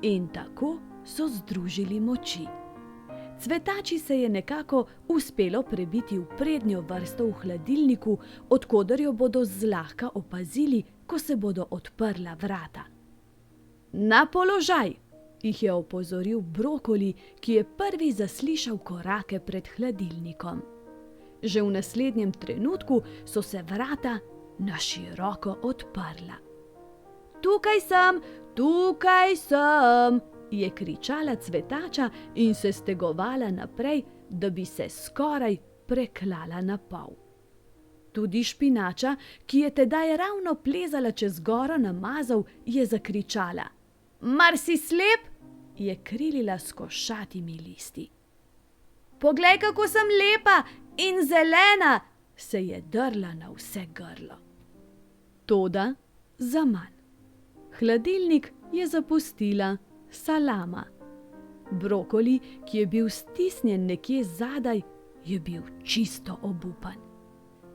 In tako so združili moči. Cvetači se je nekako uspelo prebiti v prednjo vrsto v hladilniku, od koder jo bodo zlahka opazili, ko se bodo odprla vrata. Na položaj, jih je opozoril brokoli, ki je prvi zaslišal korake pred hladilnikom. Že v naslednjem trenutku so se vrata na široko odprla. Tukaj sem, je kričala cvetača in se stegovala naprej, da bi se skoraj preklala na pol. Tudi špinača, ki je tedaj ravno plezala čez goro namazov, je zakričala. Mar si slep? Je krilila s košatimi listi. Poglej, kako sem lepa in zelena, se je drla na vse grlo. Toda zaman. Hladilnik je zapustila salama. Brokoli, ki je bil stisnjen nekje zadaj, je bil čisto obupan.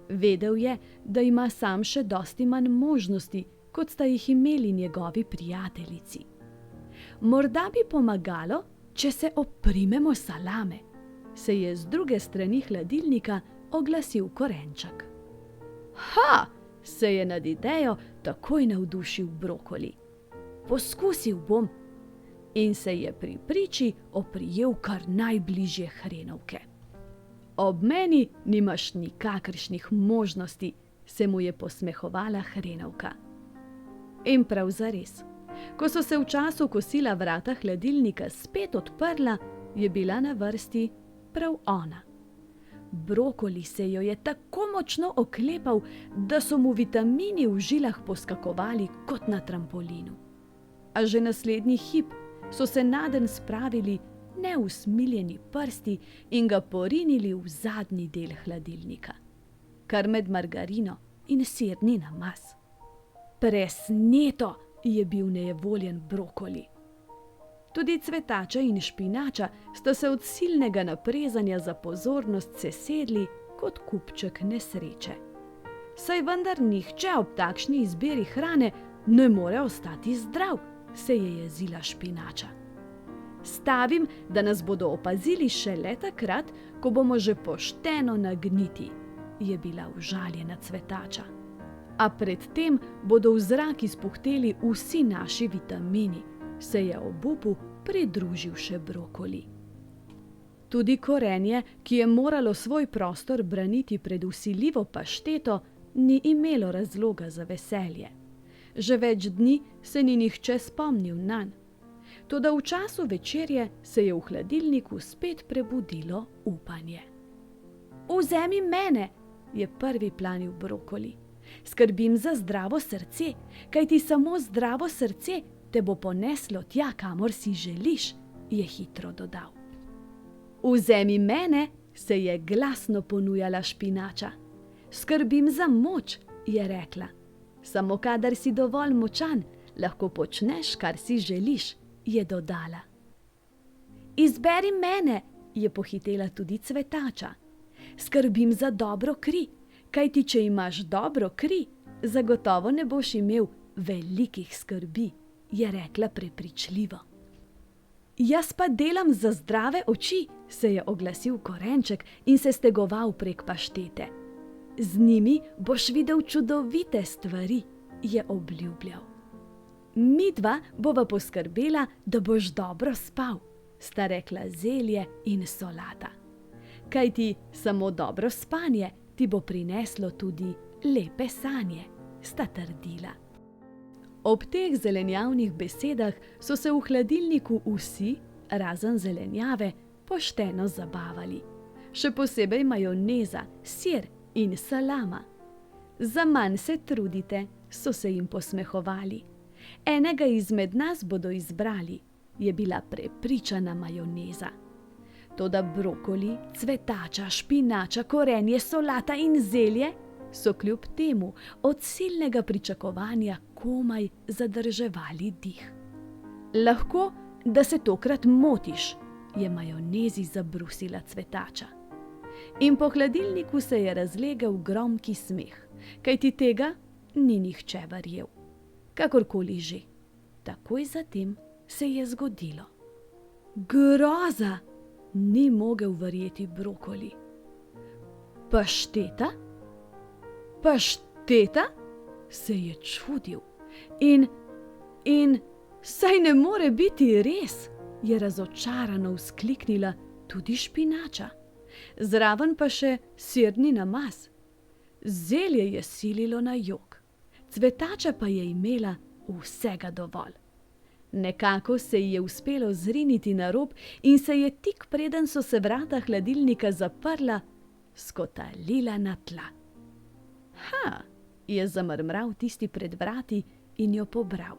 Vedel je, da ima sam še dosti manj možnosti, kot sta jih imeli njegovi prijateljici. Morda bi pomagalo, če se oprimemo salame, se je z druge strani hladilnika oglasil korenček. Ha, se je nad idejo takoj navdušil brokoli. Poskusil bom. In se je pri priči oprijel kar najbližje hrenovke. Ob meni nimaš nikakršnih možnosti, se mu je posmehovala hrenovka. In prav zares, ko so se v času kosila vrata hladilnika spet odprla, je bila na vrsti prav ona. Brokoli se jo je tako močno oklepal, da so mu vitamini v žilah poskakovali kot na trampolinu. A že naslednji hip so se nadenj spravili neusmiljeni prsti in ga porinili v zadnji del hladilnika, kar med margarino in sirni namaz. Presneto je bil nejevoljen brokoli. Tudi cvetača in špinača sta se od silnega naprezanja za pozornost sesedli kot kupček nesreče. Saj vendar nihče ob takšni izbiri hrane ne more ostati zdrav, se je jezila špinača. Stavim, da nas bodo opazili šele takrat, ko bomo že pošteno nagniti, je bila užaljena cvetača. A predtem bodo v zrak izpuhteli vsi naši vitamini, se je obupu pridružil še brokoli. Tudi korenje, ki je moralo svoj prostor braniti pred vsiljivo pašteto, ni imelo razloga za veselje. Že več dni se ni nihče spomnil nanj. Toda v času večerje se je v hladilniku spet prebudilo upanje. Vzemi mene, je prvi planil brokoli. Skrbim za zdravo srce, kajti samo zdravo srce te bo poneslo tja, kamor si želiš, je hitro dodal. Vzemi mene, se je glasno ponujala špinača. Skrbim za moč, je rekla. Samo kadar si dovolj močan, lahko počneš, kar si želiš, je dodala. Izberi mene, je pohitela tudi cvetača. Skrbim za dobro kri, kajti če imaš dobro kri, zagotovo ne boš imel velikih skrbi, je rekla prepričljivo. Jaz pa delam za zdrave oči, se je oglasil korenček in se stegoval prek paštete. Z njimi boš videl čudovite stvari, je obljubljal. Midva bova poskrbela, da boš dobro spal, sta rekla zelje in solata. Kajti samo dobro spanje ti bo prineslo tudi lepe sanje, sta trdila. Ob teh zelenjavnih besedah so se v hladilniku vsi, razen zelenjave, pošteno zabavali. Še posebej majoneza, sir in salama. Zaman se trudite, so se jim posmehovali. Enega izmed nas bodo izbrali, je bila prepričana majoneza. Toda brokoli, cvetača, špinača, korenje, solata in zelje so kljub temu od silnega pričakovanja komaj zadrževali dih. Lahko, da se tokrat motiš, je majonezi zabrusila cvetača. In po hladilniku se je razlegel gromki smeh, kajti tega ni nihče verjel. Kakorkoli že, takoj zatem se je zgodilo. Groza! Ni mogel verjeti brokoli. Pašteta? Pašteta? Se je čudil. In saj ne more biti res, je razočarano vzkliknila tudi špinača. Zraven pa še sirni namaz. Zelje je sililo na jok, cvetača pa je imela vsega dovolj. Nekako se ji je uspelo zriniti na rob in se je tik preden so se vrata hladilnika zaprla, skotalila na tla. Ha, je zamrmral tisti pred vrati in jo pobral.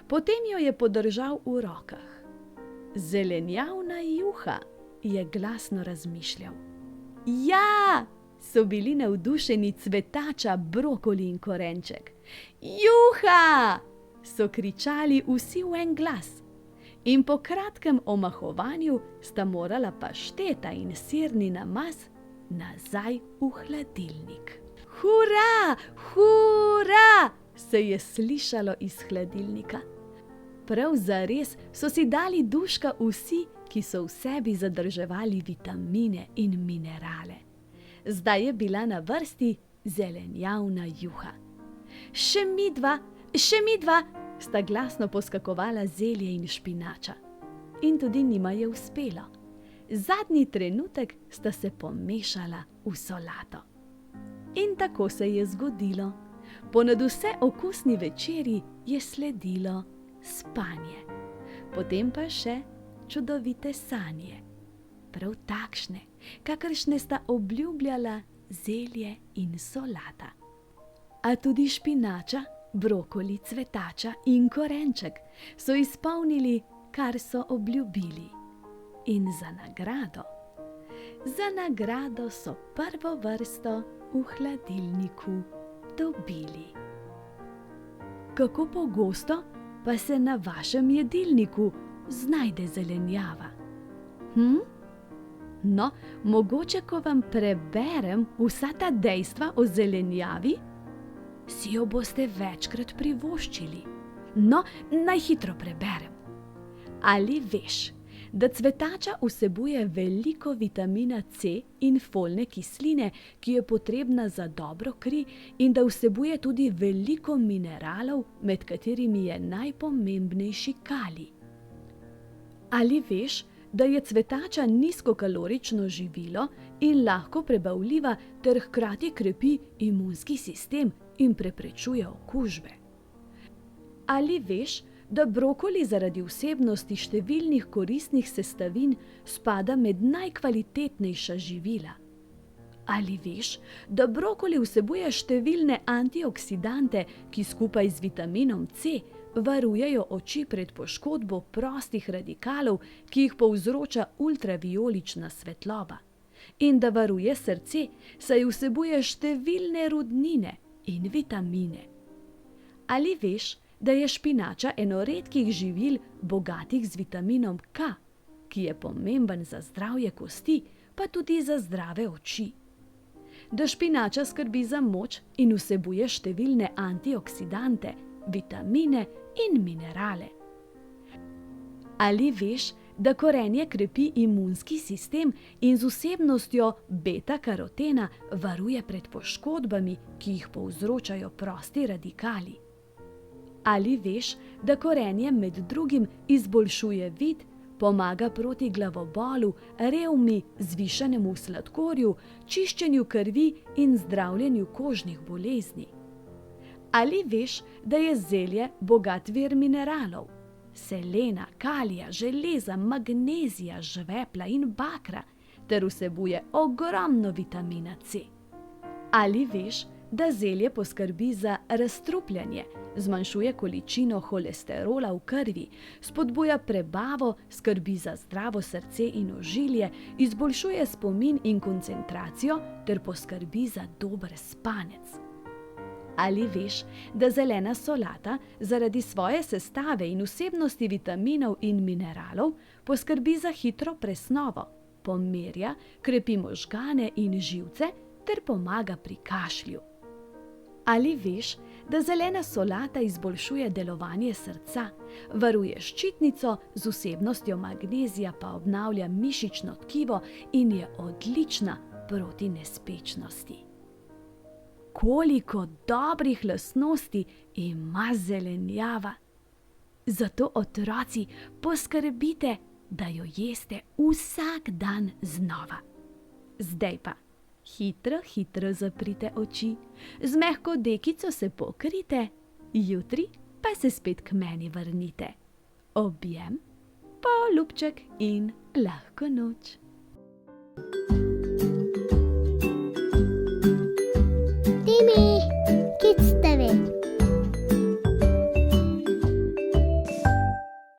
Potem jo je podržal v rokah. Zelenjavna juha, je glasno razmišljal. Ja, so bili navdušeni cvetača, brokoli in korenček. Juha! So kričali vsi v en glas. In po kratkem omahovanju sta morala pašteta in sirni namaz nazaj v hladilnik. Hura! Hura! Se je slišalo iz hladilnika. Prav zares so si dali duška vsi, ki so v sebi zadrževali vitamine in minerale. Zdaj je bila na vrsti zelenjavna juha. Še midva, sta glasno poskakovala zelje in špinača. In tudi njima je uspelo. Zadnji trenutek sta se pomešala v solato. In tako se je zgodilo. Po nadvse okusni večerji je sledilo spanje. Potem pa še čudovite sanje. prav takšne, kakršne sta obljubljala zelje in solata. A tudi špinača, brokoli, cvetača in korenček so izpolnili, kar so obljubili. In za nagrado so prvo vrsto v hladilniku dobili. Kako pogosto pa se na vašem jedilniku znajde zelenjava? No, mogoče, ko vam preberem vsa ta dejstva o zelenjavi, si jo boste večkrat privoščili. No, naj hitro preberem. Ali veš, da cvetača vsebuje veliko vitamina C in folne kisline, ki je potrebna za dobro kri, in da vsebuje tudi veliko mineralov, med katerimi je najpomembnejši kalij? Ali veš, da je cvetača nizkokalorično živilo in lahko prebavljiva ter hkrati krepi imunski sistem in preprečuje okužbe? Ali veš, da brokoli zaradi vsebnosti številnih koristnih sestavin spada med najkvalitetnejša živila? Ali veš, da brokoli vsebuje številne antioksidante, ki skupaj z vitaminom C varujejo oči pred poškodbo prostih radikalov, ki jih povzroča ultravijolična svetloba, in da varuje srce, saj vsebuje številne rudnine in vitamine? Ali veš, da je špinača eno redkih živil, bogatih z vitaminom K, ki je pomemben za zdravje kosti, pa tudi za zdrave oči? Da špinača skrbi za moč in vsebuje številne antioksidante, vitamine in minerale? Ali veš, da korenje krepi imunski sistem in z vsebnostjo beta-karotena varuje pred poškodbami, ki jih povzročajo prosti radikali? Ali veš, da korenje med drugim izboljšuje vid, pomaga proti glavobolu, revmi, zvišanemu sladkorju, čiščenju krvi in zdravljenju kožnih bolezni? Ali veš, da je zelje bogat vir mineralov, selena, kalija, železa, magnezija, žvepla in bakra, ter vsebuje ogromno vitamina C? Ali veš, da zelje poskrbi za razstrupljanje, zmanjšuje količino holesterola v krvi, spodbuja prebavo, skrbi za zdravo srce in ožilje, izboljšuje spomin in koncentracijo ter poskrbi za dober spanec? Ali veš, da zelena solata zaradi svoje sestave in vsebnosti vitaminov in mineralov poskrbi za hitro presnovo, pomirja, krepi možgane in živce ter pomaga pri kašlju? Ali veš, da zelena solata izboljšuje delovanje srca, varuje ščitnico, z vsebnostjo magnezija pa obnavlja mišično tkivo in je odlična proti nespečnosti? Koliko dobrih lastnosti ima zelenjava! Zato, otroci, poskrbite, da jo jeste vsak dan znova. Zdaj pa hitro zaprite oči, z mehko dekico se pokrite, jutri pa se spet k meni vrnite. Objem, poljubček in lahko noč.